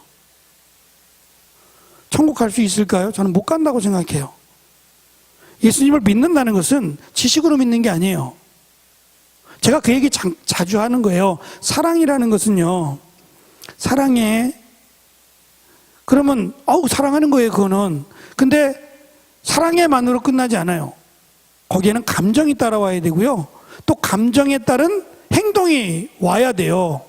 천국 갈 수 있을까요? 저는 못 간다고 생각해요. 예수님을 믿는다는 것은 지식으로 믿는 게 아니에요. 제가 그 얘기 자주 하는 거예요. 사랑이라는 것은요, 사랑해. 그러면 사랑하는 거예요, 그거는. 근데 사랑해만으로 끝나지 않아요. 거기에는 감정이 따라와야 되고요. 또 감정에 따른 행동이 와야 돼요.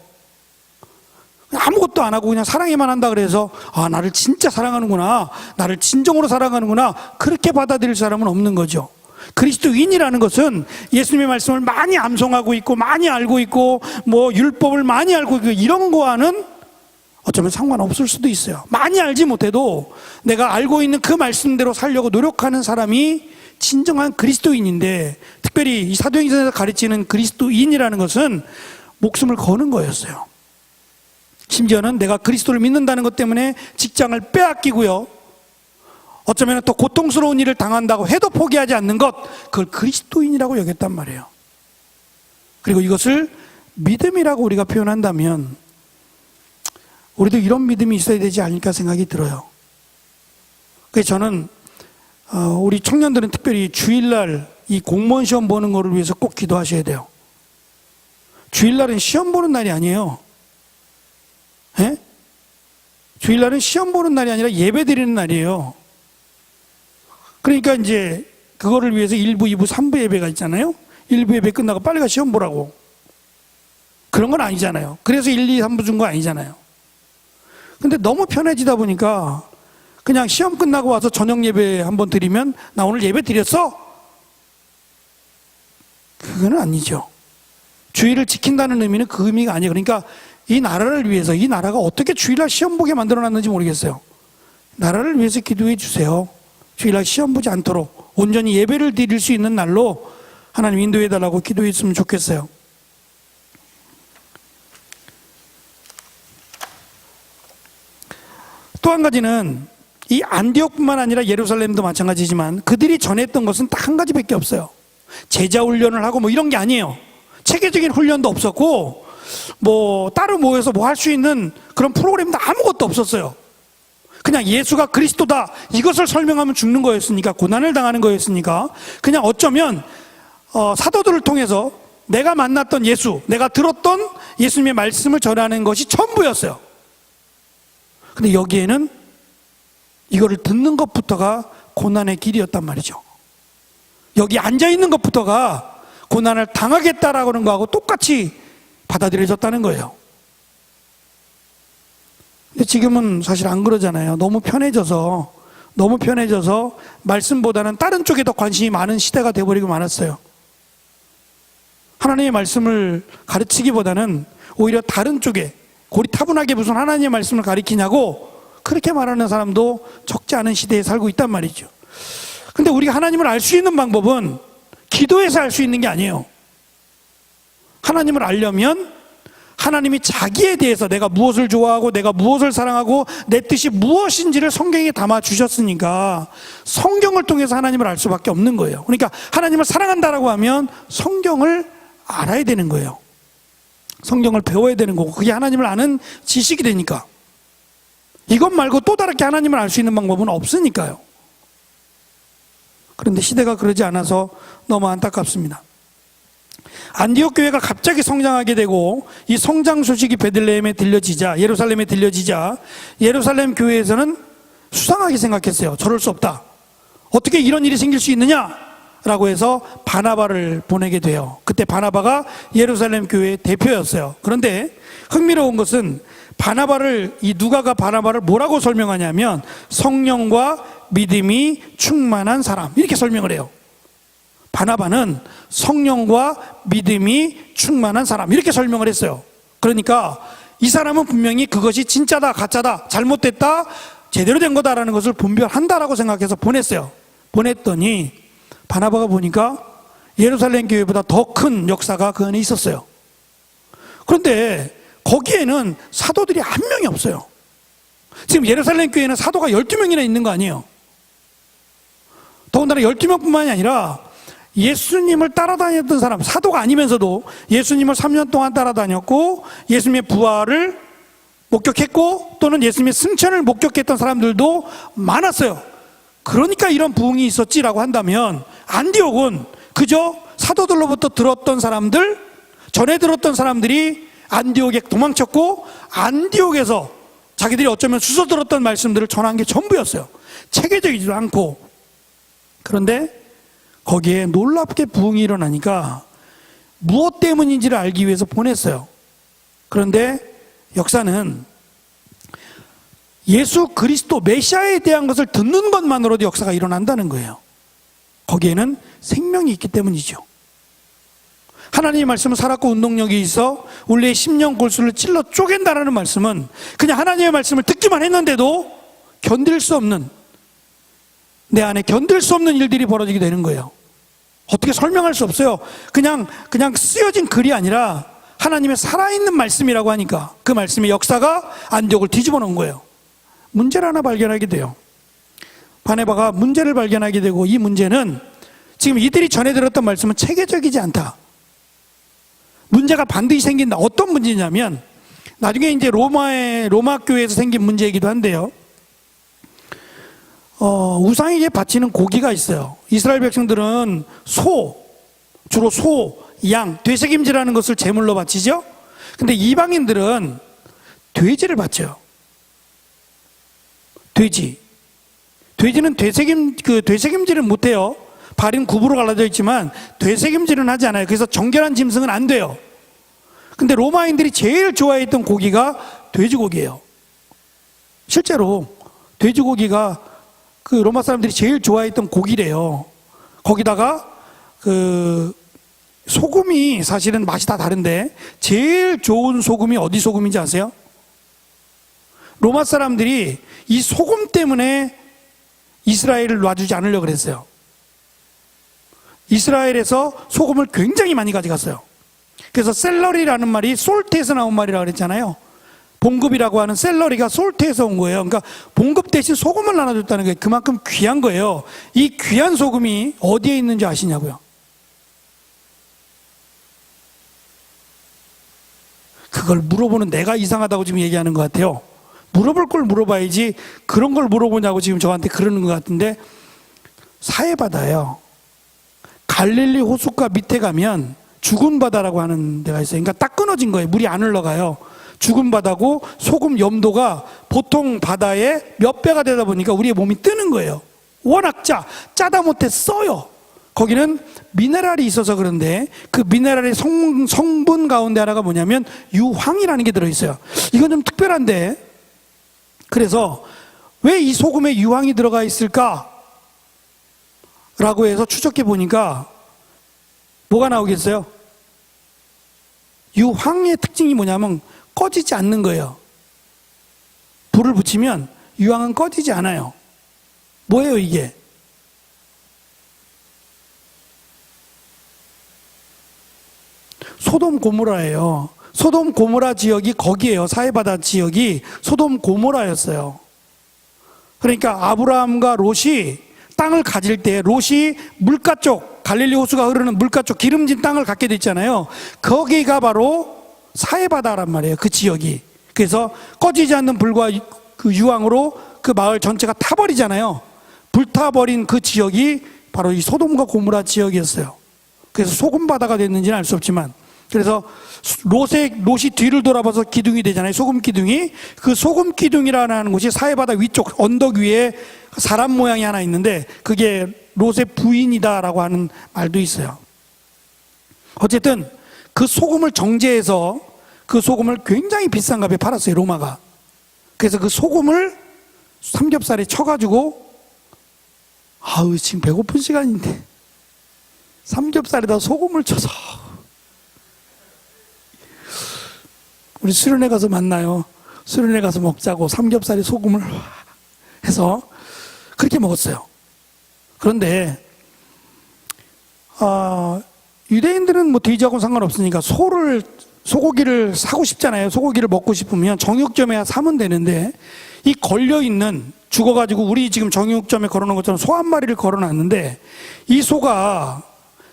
아무것도 안 하고 그냥 사랑해만 한다 그래서 나를 진짜 사랑하는구나, 나를 진정으로 사랑하는구나, 그렇게 받아들일 사람은 없는 거죠. 그리스도인이라는 것은 예수님의 말씀을 많이 암송하고 있고 많이 알고 있고 뭐 율법을 많이 알고 있고 이런 거와는 어쩌면 상관없을 수도 있어요. 많이 알지 못해도 내가 알고 있는 그 말씀대로 살려고 노력하는 사람이 진정한 그리스도인인데, 특별히 이 사도행전에서 가르치는 그리스도인이라는 것은 목숨을 거는 거였어요. 심지어는 내가 그리스도를 믿는다는 것 때문에 직장을 빼앗기고요, 어쩌면 더 고통스러운 일을 당한다고 해도 포기하지 않는 것, 그걸 그리스도인이라고 여겼단 말이에요. 그리고 이것을 믿음이라고 우리가 표현한다면 우리도 이런 믿음이 있어야 되지 않을까 생각이 들어요. 그래서 저는 우리 청년들은 특별히 주일날 이 공무원 시험 보는 거를 위해서 꼭 기도하셔야 돼요. 주일날은 시험 보는 날이 아니에요. 예? 주일날은 시험 보는 날이 아니라 예배 드리는 날이에요. 그러니까 이제 그거를 위해서 1부, 2부, 3부 예배가 있잖아요. 1부 예배 끝나고 빨리 가 시험 보라고. 그런 건 아니잖아요. 그래서 1, 2, 3부 준 거 아니잖아요. 근데 너무 편해지다 보니까 그냥 시험 끝나고 와서 저녁 예배 한번 드리면 나 오늘 예배 드렸어? 그건 아니죠. 주일을 지킨다는 의미는 그 의미가 아니에요. 그러니까 이 나라를 위해서, 이 나라가 어떻게 주일날 시험 보게 만들어놨는지 모르겠어요. 나라를 위해서 기도해 주세요. 주일날 시험 보지 않도록 온전히 예배를 드릴 수 있는 날로 하나님 인도해 달라고 기도했으면 좋겠어요. 또 한 가지는 이 안디옥뿐만 아니라 예루살렘도 마찬가지지만 그들이 전했던 것은 딱 한 가지밖에 없어요. 제자 훈련을 하고 뭐 이런 게 아니에요. 체계적인 훈련도 없었고 뭐 따로 모여서 뭐 할 수 있는 그런 프로그램도 아무것도 없었어요. 그냥 예수가 그리스도다 이것을 설명하면 죽는 거였으니까, 고난을 당하는 거였으니까 그냥 어쩌면 사도들을 통해서 내가 만났던 예수, 내가 들었던 예수님의 말씀을 전하는 것이 전부였어요. 근데 여기에는 이거를 듣는 것부터가 고난의 길이었단 말이죠. 여기 앉아있는 것부터가 고난을 당하겠다라고 하는 거하고 똑같이 받아들여졌다는 거예요. 근데 지금은 사실 안 그러잖아요. 너무 편해져서 말씀보다는 다른 쪽에 더 관심이 많은 시대가 돼버리고 말았어요. 하나님의 말씀을 가르치기보다는 오히려 다른 쪽에 고리타분하게 무슨 하나님의 말씀을 가르치냐고 그렇게 말하는 사람도 적지 않은 시대에 살고 있단 말이죠. 근데 우리가 하나님을 알 수 있는 방법은 기도해서 알 수 있는 게 아니에요. 하나님을 알려면 하나님이 자기에 대해서 내가 무엇을 좋아하고 내가 무엇을 사랑하고 내 뜻이 무엇인지를 성경에 담아 주셨으니까 성경을 통해서 하나님을 알 수밖에 없는 거예요. 그러니까 하나님을 사랑한다라고 하면 성경을 알아야 되는 거예요. 성경을 배워야 되는 거고 그게 하나님을 아는 지식이 되니까. 이것 말고 또 다르게 하나님을 알 수 있는 방법은 없으니까요. 그런데 시대가 그러지 않아서 너무 안타깝습니다. 안디옥 교회가 갑자기 성장하게 되고 이 성장 소식이 베들레헴에 들려지자, 예루살렘에 들려지자 예루살렘 교회에서는 수상하게 생각했어요. 저럴 수 없다. 어떻게 이런 일이 생길 수 있느냐? 라고 해서 바나바를 보내게 돼요. 그때 바나바가 예루살렘 교회의 대표였어요. 그런데 흥미로운 것은 이 누가가 바나바를 뭐라고 설명하냐면 성령과 믿음이 충만한 사람 이렇게 설명을 해요. 바나바는 성령과 믿음이 충만한 사람 이렇게 설명을 했어요. 그러니까 이 사람은 분명히 그것이 진짜다 가짜다 잘못됐다 제대로 된 거다라는 것을 분별한다라고 생각해서 보냈어요. 보냈더니 바나바가 보니까 예루살렘 교회보다 더 큰 역사가 그 안에 있었어요. 그런데 거기에는 사도들이 한 명이 없어요. 지금 예루살렘 교회에는 사도가 12명이나 있는 거 아니에요. 더군다나 12명뿐만이 아니라 예수님을 따라다녔던 사람, 사도가 아니면서도 예수님을 3년 동안 따라다녔고 예수님의 부활을 목격했고 또는 예수님의 승천을 목격했던 사람들도 많았어요. 그러니까 이런 부흥이 있었지라고 한다면 안디옥은 그저 사도들로부터 들었던 사람들, 전에 들었던 사람들이 안디옥에 도망쳤고 안디옥에서 자기들이 어쩌면 주워 들었던 말씀들을 전한 게 전부였어요. 체계적이지도 않고. 그런데 거기에 놀랍게 부흥이 일어나니까 무엇 때문인지를 알기 위해서 보냈어요. 그런데 역사는 예수 그리스도 메시아에 대한 것을 듣는 것만으로도 역사가 일어난다는 거예요. 거기에는 생명이 있기 때문이죠. 하나님의 말씀은 살았고 운동력이 있어 우리의 심령 골수를 찔러 쪼갠다라는 말씀은 그냥 하나님의 말씀을 듣기만 했는데도 견딜 수 없는, 내 안에 견딜 수 없는 일들이 벌어지게 되는 거예요. 어떻게 설명할 수 없어요. 그냥 쓰여진 글이 아니라 하나님의 살아있는 말씀이라고 하니까 그 말씀의 역사가 안디옥을 뒤집어 놓은 거예요. 문제를 하나 발견하게 돼요. 바나바가 문제를 발견하게 되고 이 문제는 지금 이들이 전해 들었던 말씀은 체계적이지 않다. 문제가 반드시 생긴다. 어떤 문제냐면 나중에 이제 로마 교회에서 생긴 문제이기도 한데요. 우상에게 바치는 고기가 있어요. 이스라엘 백성들은 주로 소, 양, 되새김질하는 것을 제물로 바치죠. 근데 이방인들은 돼지를 바쳐요. 돼지는 되새김질은 못해요. 발은 굽으로 갈라져 있지만 되새김질은 하지 않아요. 그래서 정결한 짐승은 안 돼요. 근데 로마인들이 제일 좋아했던 고기가 돼지고기예요. 실제로 돼지고기가 그 로마 사람들이 제일 좋아했던 고기래요. 거기다가 그 소금이 사실은 맛이 다 다른데 제일 좋은 소금이 어디 소금인지 아세요? 로마 사람들이 이 소금 때문에 이스라엘을 놔주지 않으려고 그랬어요. 이스라엘에서 소금을 굉장히 많이 가져갔어요. 그래서 셀러리라는 말이 솔트에서 나온 말이라고 그랬잖아요. 봉급이라고 하는 셀러리가 솔트에서 온 거예요. 그러니까 봉급 대신 소금을 나눠줬다는 게 그만큼 귀한 거예요. 이 귀한 소금이 어디에 있는지 아시냐고요? 그걸 물어보는 내가 이상하다고 지금 얘기하는 것 같아요. 물어볼 걸 물어봐야지 그런 걸 물어보냐고 지금 저한테 그러는 것 같은데, 사해바다예요. 갈릴리 호숫가 밑에 가면 죽은 바다라고 하는 데가 있어요. 그러니까 딱 끊어진 거예요. 물이 안 흘러가요. 죽은 바다고 소금 염도가 보통 바다의 몇 배가 되다 보니까 우리의 몸이 뜨는 거예요. 워낙 짜다 못해 써요. 거기는 미네랄이 있어서 그런데 그 미네랄의 성분 가운데 하나가 뭐냐면 유황이라는 게 들어있어요. 이건 좀 특별한데, 그래서 왜 이 소금에 유황이 들어가 있을까? 라고 해서 추적해 보니까 뭐가 나오겠어요? 유황의 특징이 뭐냐면 꺼지지 않는 거예요. 불을 붙이면 유황은 꺼지지 않아요. 뭐예요 이게? 소돔 고모라예요. 소돔 고모라 지역이 거기에요. 사해바다 지역이 소돔 고모라였어요. 그러니까 아브라함과 롯이 땅을 가질 때 롯이 물가 쪽, 갈릴리 호수가 흐르는 물가 쪽 기름진 땅을 갖게 됐잖아요. 거기가 바로 사해바다란 말이에요. 그 지역이. 그래서 꺼지지 않는 불과 그 유황으로 그 마을 전체가 타버리잖아요. 불타버린 그 지역이 바로 이 소돔과 고모라 지역이었어요. 그래서 소금바다가 됐는지는 알 수 없지만, 그래서 롯이 뒤를 돌아봐서 기둥이 되잖아요. 소금 기둥이. 그 소금 기둥이라는 곳이 사해바다 위쪽 언덕 위에 사람 모양이 하나 있는데 그게 롯의 부인이다라고 하는 말도 있어요. 어쨌든 그 소금을 정제해서 그 소금을 굉장히 비싼 값에 팔았어요, 로마가. 그래서 그 소금을 삼겹살에 쳐가지고, 아우 지금 배고픈 시간인데 삼겹살에다 소금을 쳐서, 우리 수련회 가서 만나요. 수련회 가서 먹자고 삼겹살에 소금을 해서 그렇게 먹었어요. 그런데 유대인들은 뭐 돼지하고는 상관없으니까 소고기를 사고 싶잖아요. 소고기를 먹고 싶으면 정육점에 사면 되는데, 이 걸려있는, 죽어가지고 우리 지금 정육점에 걸어놓은 것처럼 소 한 마리를 걸어놨는데 이 소가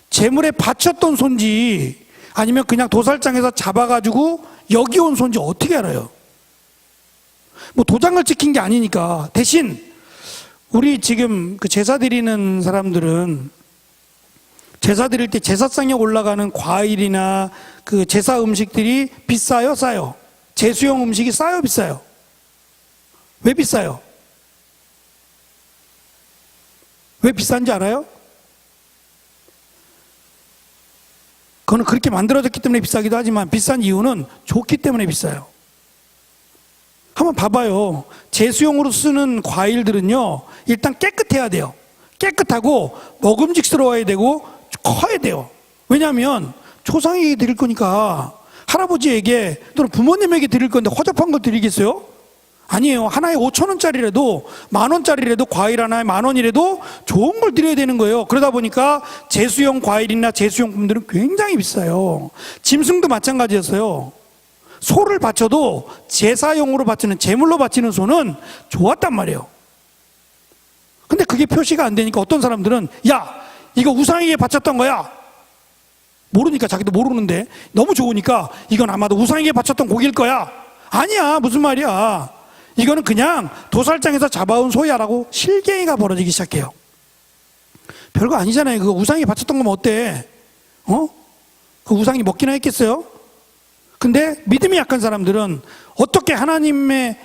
제물에 바쳤던 소인지 아니면 그냥 도살장에서 잡아가지고 여기 온 소인지 어떻게 알아요? 뭐 도장을 찍힌 게 아니니까. 대신 우리 지금 그 제사 드리는 사람들은 제사 드릴 때 제사상에 올라가는 과일이나 그 제사 음식들이 비싸요, 싸요? 제수용 음식이 싸요, 비싸요? 왜 비싸요? 왜 비싼지 알아요? 그거는 그렇게 만들어졌기 때문에 비싸기도 하지만 비싼 이유는 좋기 때문에 비싸요. 한번 봐봐요. 제수용으로 쓰는 과일들은요, 일단 깨끗해야 돼요. 깨끗하고 먹음직스러워야 되고 커야 돼요. 왜냐하면 조상에게 드릴 거니까. 할아버지에게 또는 부모님에게 드릴 건데 허접한 거 드리겠어요? 아니에요. 하나에 5,000원짜리라도 10,000원짜리라도 과일 하나에 10,000원이라도 좋은 걸 드려야 되는 거예요. 그러다 보니까 제수용 과일이나 제수용품들은 굉장히 비싸요. 짐승도 마찬가지였어요. 소를 바쳐도 제사용으로 바치는, 제물로 바치는 소는 좋았단 말이에요. 근데 그게 표시가 안 되니까 어떤 사람들은, 야, 이거 우상에게 바쳤던 거야. 모르니까, 자기도 모르는데 너무 좋으니까 이건 아마도 우상에게 바쳤던 고기일 거야. 아니야, 무슨 말이야. 이거는 그냥 도살장에서 잡아온 소야라고 실갱이가 벌어지기 시작해요. 별거 아니잖아요. 그거 우상에게 바쳤던 거면 어때? 그 우상이 먹기나 했겠어요? 근데 믿음이 약한 사람들은 어떻게 하나님의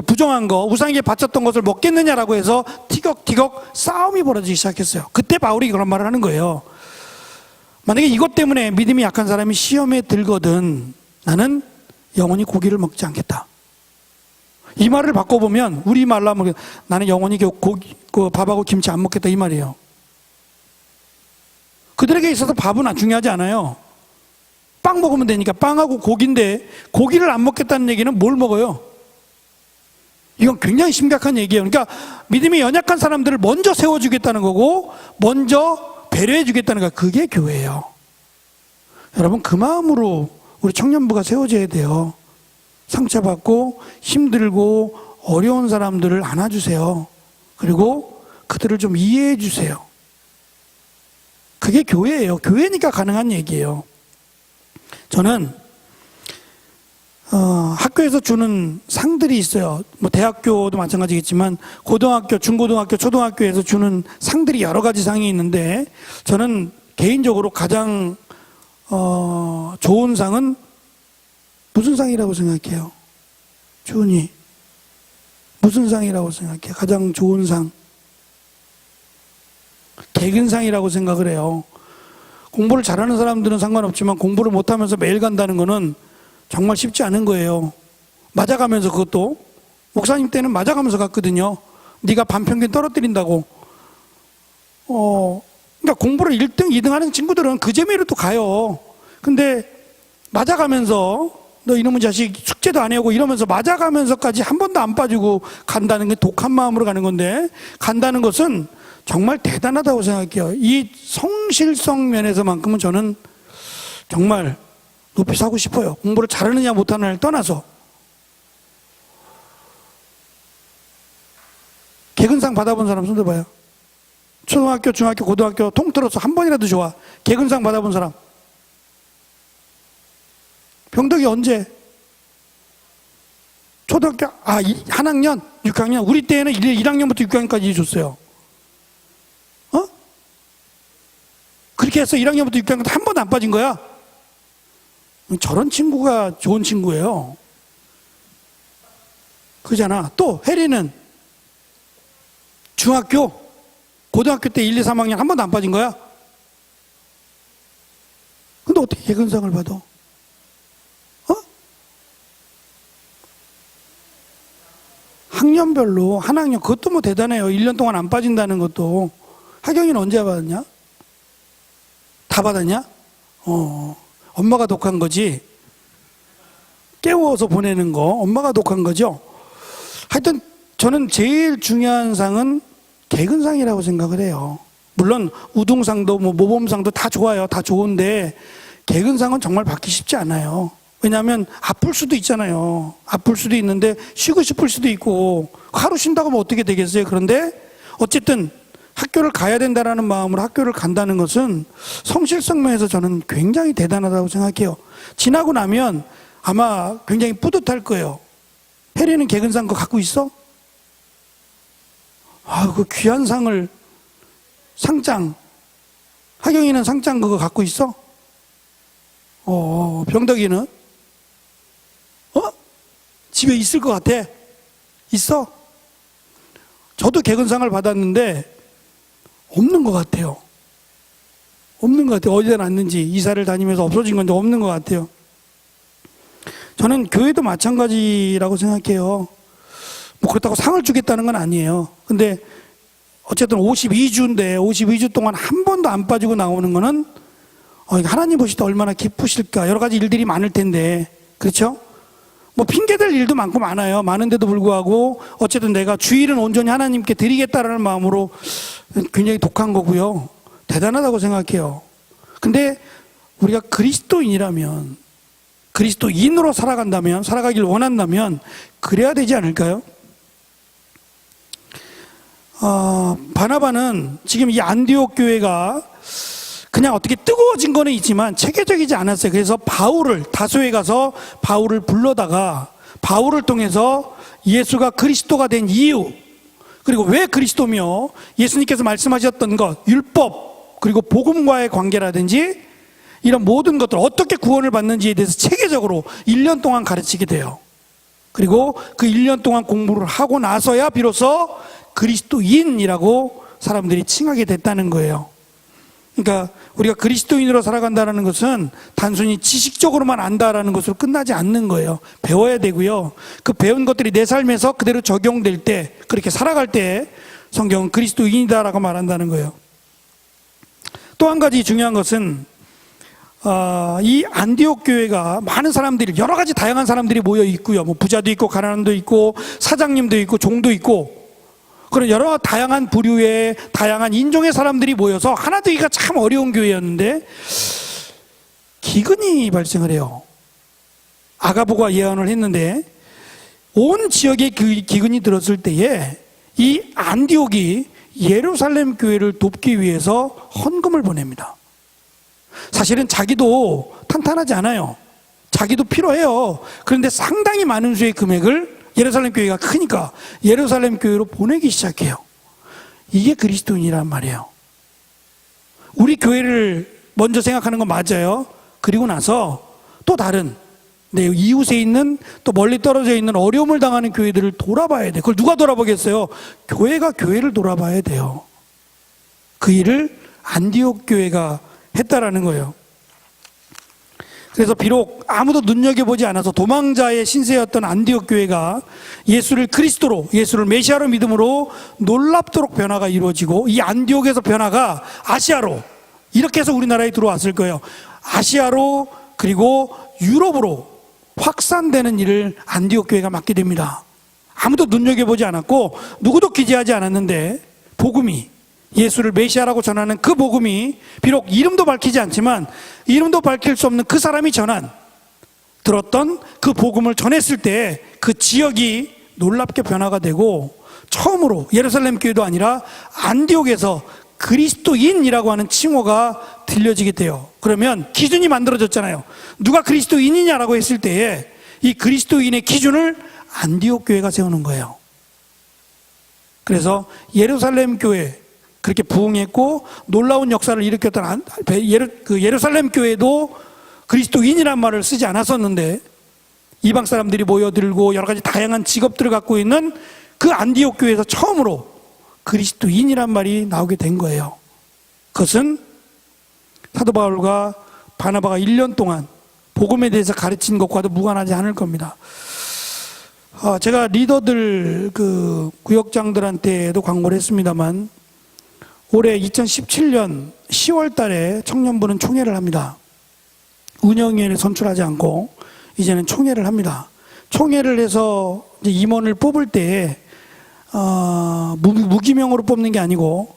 부정한 거, 우상에게 바쳤던 것을 먹겠느냐라고 해서 티격티격 싸움이 벌어지기 시작했어요. 그때 바울이 그런 말을 하는 거예요. 만약에 이것 때문에 믿음이 약한 사람이 시험에 들거든 나는 영원히 고기를 먹지 않겠다. 이 말을 바꿔보면 우리 말로 하면 나는 영원히 밥하고 김치 안 먹겠다 이 말이에요. 그들에게 있어서 밥은 중요하지 않아요. 빵 먹으면 되니까. 빵하고 고기인데 고기를 안 먹겠다는 얘기는 뭘 먹어요? 이건 굉장히 심각한 얘기예요. 그러니까 믿음이 연약한 사람들을 먼저 세워주겠다는 거고 먼저 배려해 주겠다는 거예요. 그게 교회예요. 여러분, 그 마음으로 우리 청년부가 세워져야 돼요. 상처받고 힘들고 어려운 사람들을 안아주세요. 그리고 그들을 좀 이해해 주세요. 그게 교회예요. 교회니까 가능한 얘기예요. 저는 학교에서 주는 상들이 있어요. 뭐 대학교도 마찬가지겠지만 고등학교, 중고등학교, 초등학교에서 주는 상들이 여러 가지 상이 있는데 저는 개인적으로 가장 좋은 상은 무슨 상이라고 생각해요? 주은이 무슨 상이라고 생각해요? 가장 좋은 상. 개근상이라고 생각을 해요. 공부를 잘하는 사람들은 상관없지만 공부를 못하면서 매일 간다는 거는 정말 쉽지 않은 거예요. 맞아가면서, 그것도 목사님 때는 맞아가면서 갔거든요. 네가 반평균 떨어뜨린다고. 그러니까 공부를 1등, 2등 하는 친구들은 그 재미로 또 가요. 근데 맞아가면서 너 이놈의 자식 숙제도 안 해오고 이러면서 맞아가면서까지 한 번도 안 빠지고 간다는 게 독한 마음으로 가는 건데, 간다는 것은 정말 대단하다고 생각해요. 이 성실성 면에서만큼은 저는 정말 높이 사고 싶어요. 공부를 잘하느냐 못하느냐를 떠나서. 개근상 받아본 사람 손 들어봐요. 초등학교, 중학교, 고등학교 통틀어서 한 번이라도 좋아. 개근상 받아본 사람. 병덕이 언제? 초등학교, 한 학년, 6학년. 우리 때에는 1학년부터 6학년까지 줬어요. 그렇게 해서 1학년부터 6학년 한 번도 안 빠진 거야. 저런 친구가 좋은 친구예요. 그잖아. 또 혜리는 중학교, 고등학교 때 1, 2, 3학년 한 번도 안 빠진 거야. 근데 어떻게 개근상을 받아? 학년별로 한 학년, 그것도 뭐 대단해요. 1년 동안 안 빠진다는 것도. 하경이는 언제 받았냐? 다 받았냐? 엄마가 독한 거지. 깨워서 보내는 거 엄마가 독한 거죠. 하여튼 저는 제일 중요한 상은 개근상이라고 생각을 해요. 물론 우등상도 뭐 모범상도 다 좋아요. 다 좋은데 개근상은 정말 받기 쉽지 않아요. 왜냐하면 아플 수도 있잖아요. 아플 수도 있는데 쉬고 싶을 수도 있고, 하루 쉰다고 하면 어떻게 되겠어요? 그런데 어쨌든 학교를 가야 된다라는 마음으로 학교를 간다는 것은 성실성 면에서 저는 굉장히 대단하다고 생각해요. 지나고 나면 아마 굉장히 뿌듯할 거예요. 혜리는 개근상 그거 갖고 있어? 그 귀한 상을, 상장. 하경이는 상장 그거 갖고 있어? 병덕이는? 집에 있을 것 같아? 있어? 저도 개근상을 받았는데 없는 것 같아요. 없는 것 같아요. 어디다 놨는지, 이사를 다니면서 없어진 건데 없는 것 같아요. 저는 교회도 마찬가지라고 생각해요. 뭐 그렇다고 상을 주겠다는 건 아니에요. 근데 어쨌든 52주인데 52주 동안 한 번도 안 빠지고 나오는 거는 하나님 보실 때 얼마나 기쁘실까. 여러 가지 일들이 많을 텐데, 그렇죠? 뭐 핑계댈 일도 많고 많아요. 많은데도 불구하고 어쨌든 내가 주일은 온전히 하나님께 드리겠다라는 마음으로 굉장히 독한 거고요. 대단하다고 생각해요. 근데 우리가 그리스도인이라면, 그리스도인으로 살아간다면, 살아가길 원한다면 그래야 되지 않을까요? 바나바는 지금 이 안디옥 교회가 그냥 어떻게 뜨거워진 거는 있지만 체계적이지 않았어요. 그래서 다소에 가서 바울을 불러다가 바울을 통해서 예수가 그리스도가 된 이유, 그리고 왜 그리스도며 예수님께서 말씀하셨던 것, 율법, 그리고 복음과의 관계라든지 이런 모든 것들 어떻게 구원을 받는지에 대해서 체계적으로 1년 동안 가르치게 돼요. 그리고 그 1년 동안 공부를 하고 나서야 비로소 그리스도인이라고 사람들이 칭하게 됐다는 거예요. 그러니까 우리가 그리스도인으로 살아간다는 것은 단순히 지식적으로만 안다라는 것으로 끝나지 않는 거예요. 배워야 되고요. 그 배운 것들이 내 삶에서 그대로 적용될 때, 그렇게 살아갈 때 성경은 그리스도인이다라고 말한다는 거예요. 또 한 가지 중요한 것은 이 안디옥 교회가 많은 사람들이, 여러 가지 다양한 사람들이 모여 있고요. 뭐 부자도 있고 가난도 있고 사장님도 있고 종도 있고, 그런 여러 다양한 부류의 다양한 인종의 사람들이 모여서 하나 되기가 참 어려운 교회였는데 기근이 발생을 해요. 아가보가 예언을 했는데 온 지역에 기근이 들었을 때에 이 안디옥이 예루살렘 교회를 돕기 위해서 헌금을 보냅니다. 사실은 자기도 탄탄하지 않아요. 자기도 필요해요. 그런데 상당히 많은 수의 금액을, 예루살렘 교회가 크니까 예루살렘 교회로 보내기 시작해요. 이게 그리스도인이란 말이에요. 우리 교회를 먼저 생각하는 건 맞아요. 그리고 나서 또 다른 내 이웃에 있는, 또 멀리 떨어져 있는 어려움을 당하는 교회들을 돌아봐야 돼. 그걸 누가 돌아보겠어요? 교회가 교회를 돌아봐야 돼요. 그 일을 안디옥 교회가 했다라는 거예요. 그래서 비록 아무도 눈여겨보지 않아서 도망자의 신세였던 안디옥 교회가 예수를 그리스도로, 예수를 메시아로 믿음으로 놀랍도록 변화가 이루어지고, 이 안디옥에서 변화가 아시아로, 이렇게 해서 우리나라에 들어왔을 거예요. 아시아로, 그리고 유럽으로 확산되는 일을 안디옥 교회가 맡게 됩니다. 아무도 눈여겨보지 않았고 누구도 기대하지 않았는데, 복음이, 예수를 메시아라고 전하는 그 복음이 비록 이름도 밝히지 않지만 이름도 밝힐 수 없는 그 사람이 들었던 그 복음을 전했을 때 그 지역이 놀랍게 변화가 되고, 처음으로 예루살렘 교회도 아니라 안디옥에서 그리스도인이라고 하는 칭호가 들려지게 돼요. 그러면 기준이 만들어졌잖아요. 누가 그리스도인이냐라고 했을 때에 이 그리스도인의 기준을 안디옥 교회가 세우는 거예요. 그래서 예루살렘 교회, 그렇게 부흥했고 놀라운 역사를 일으켰던 예루살렘 교회도 그리스도인이란 말을 쓰지 않았었는데, 이방 사람들이 모여들고 여러 가지 다양한 직업들을 갖고 있는 그 안디옥 교회에서 처음으로 그리스도인이란 말이 나오게 된 거예요. 그것은 사도 바울과 바나바가 1년 동안 복음에 대해서 가르친 것과도 무관하지 않을 겁니다. 제가 리더들, 구역장들한테도 광고를 했습니다만, 올해 2017년 10월 달에 청년부는 총회를 합니다. 운영위원회 선출하지 않고 이제는 총회를 합니다. 총회를 해서 이제 임원을 뽑을 때 무기명으로 뽑는 게 아니고,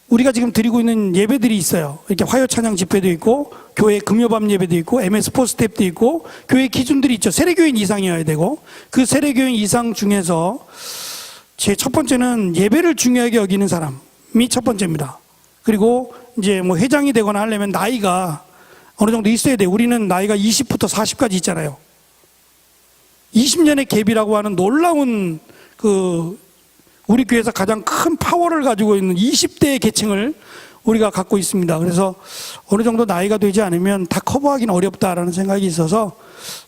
우리가 지금 드리고 있는 예배들이 있어요. 이렇게 화요 찬양 집회도 있고, 교회 금요밤 예배도 있고, MS 포스텝도 있고, 교회 기준들이 있죠. 세례교인 이상이어야 되고, 그 세례교인 이상 중에서 제 첫 번째는 예배를 중요하게 여기는 사람이 첫 번째입니다. 그리고 이제 뭐 회장이 되거나 하려면 나이가 어느 정도 있어야 돼요. 우리는 나이가 20부터 40까지 있잖아요. 20년의 갭이라고 하는 놀라운 우리 교회에서 가장 큰 파워를 가지고 있는 20대의 계층을 우리가 갖고 있습니다. 그래서 어느 정도 나이가 되지 않으면 다 커버하기는 어렵다라는 생각이 있어서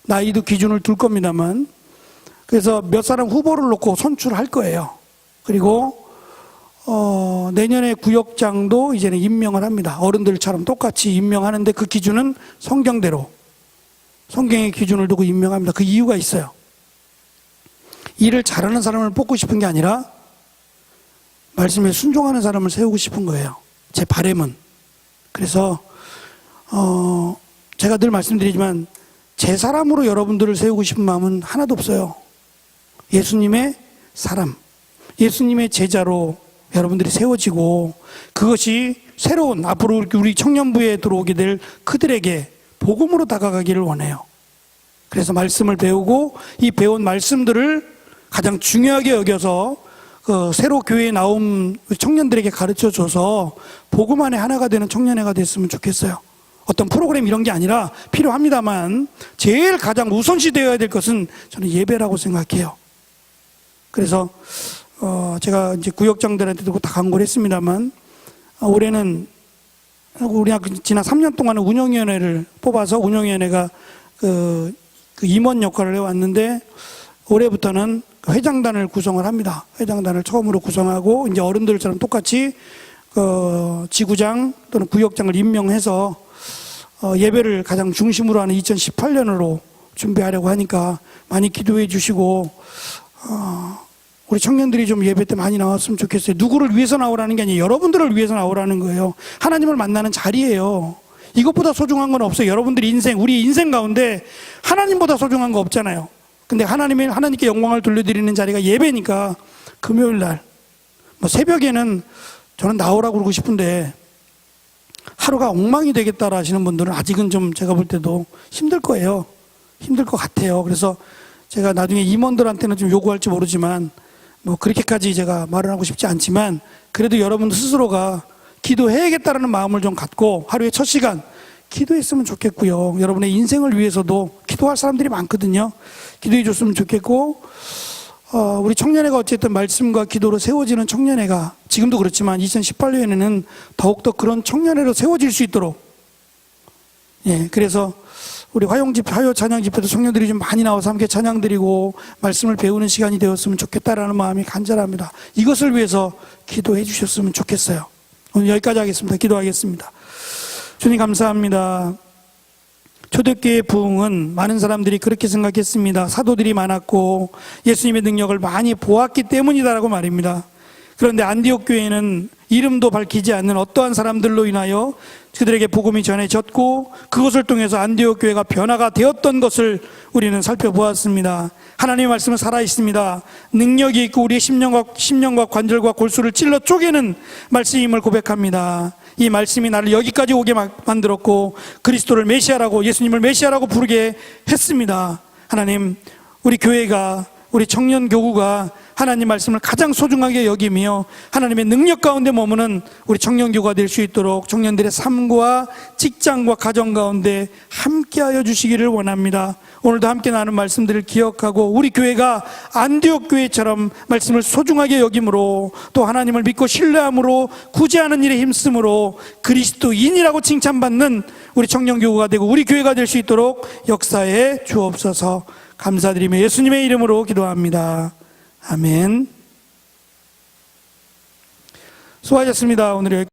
나이도 기준을 둘 겁니다만, 그래서 몇 사람 후보를 놓고 선출할 거예요. 그리고 내년에 구역장도 이제는 임명을 합니다. 어른들처럼 똑같이 임명하는데 그 기준은 성경대로, 성경의 기준을 두고 임명합니다. 그 이유가 있어요. 일을 잘하는 사람을 뽑고 싶은 게 아니라 말씀에 순종하는 사람을 세우고 싶은 거예요. 제 바람은. 그래서 제가 늘 말씀드리지만 제 사람으로 여러분들을 세우고 싶은 마음은 하나도 없어요. 예수님의 사람, 예수님의 제자로 여러분들이 세워지고, 그것이 새로운 앞으로 우리 청년부에 들어오게 될 그들에게 복음으로 다가가기를 원해요. 그래서 말씀을 배우고 이 배운 말씀들을 가장 중요하게 여겨서 새로 교회에 나온 청년들에게 가르쳐줘서 복음 안에 하나가 되는 청년회가 됐으면 좋겠어요. 어떤 프로그램 이런 게 아니라 필요합니다만 제일 가장 우선시 되어야 될 것은 저는 예배라고 생각해요. 그래서 제가 이제 구역장들한테도 다 광고를 했습니다만, 올해는 우리가 지난 3년 동안은 운영위원회를 뽑아서 운영위원회가 그 임원 역할을 해왔는데, 올해부터는 회장단을 구성을 합니다. 회장단을 처음으로 구성하고 이제 어른들처럼 똑같이 지구장 또는 구역장을 임명해서 예배를 가장 중심으로 하는 2018년으로 준비하려고 하니까 많이 기도해 주시고, 우리 청년들이 좀 예배 때 많이 나왔으면 좋겠어요. 누구를 위해서 나오라는 게 아니에요. 여러분들을 위해서 나오라는 거예요. 하나님을 만나는 자리예요. 이것보다 소중한 건 없어요. 여러분들의 인생, 우리 인생 가운데 하나님보다 소중한 거 없잖아요. 근데 하나님께 영광을 돌려드리는 자리가 예배니까 금요일 날, 새벽에는 저는 나오라고 그러고 싶은데 하루가 엉망이 되겠다라 하시는 분들은 아직은 좀 제가 볼 때도 힘들 거예요. 힘들 것 같아요. 그래서 제가 나중에 임원들한테는 좀 요구할지 모르지만 그렇게까지 제가 말을 하고 싶지 않지만, 그래도 여러분 스스로가 기도해야겠다라는 마음을 좀 갖고 하루에 첫 시간 기도했으면 좋겠고요. 여러분의 인생을 위해서도 기도할 사람들이 많거든요. 기도해 줬으면 좋겠고, 우리 청년회가 어쨌든 말씀과 기도로 세워지는 청년회가 지금도 그렇지만 2018년에는 더욱더 그런 청년회로 세워질 수 있도록, 그래서 우리 화요 찬양 집회도 청년들이 좀 많이 나와서 함께 찬양 드리고 말씀을 배우는 시간이 되었으면 좋겠다라는 마음이 간절합니다. 이것을 위해서 기도해 주셨으면 좋겠어요. 오늘 여기까지 하겠습니다. 기도하겠습니다. 주님 감사합니다. 초대교회 부흥은 많은 사람들이 그렇게 생각했습니다. 사도들이 많았고 예수님의 능력을 많이 보았기 때문이다라고 말입니다. 그런데 안디옥 교회는 이름도 밝히지 않는 어떠한 사람들로 인하여 그들에게 복음이 전해졌고 그것을 통해서 안디옥 교회가 변화가 되었던 것을 우리는 살펴보았습니다. 하나님의 말씀은 살아있습니다. 능력이 있고 우리의 심령과 관절과 골수를 찔러 쪼개는 말씀임을 고백합니다. 이 말씀이 나를 여기까지 오게 만들었고 그리스도를 메시아라고, 예수님을 메시아라고 부르게 했습니다. 하나님, 우리 교회가, 우리 청년 교구가 하나님 말씀을 가장 소중하게 여기며 하나님의 능력 가운데 머무는 우리 청년 교구가 될 수 있도록 청년들의 삶과 직장과 가정 가운데 함께하여 주시기를 원합니다. 오늘도 함께 나눈 말씀들을 기억하고 우리 교회가 안디옥 교회처럼 말씀을 소중하게 여김으로 또 하나님을 믿고 신뢰함으로 구제하는 일에 힘쓰므로 그리스도인이라고 칭찬받는 우리 청년 교구가 되고 우리 교회가 될 수 있도록 역사에 주옵소서. 감사드리며 예수님의 이름으로 기도합니다. 아멘. 수고하셨습니다. 오늘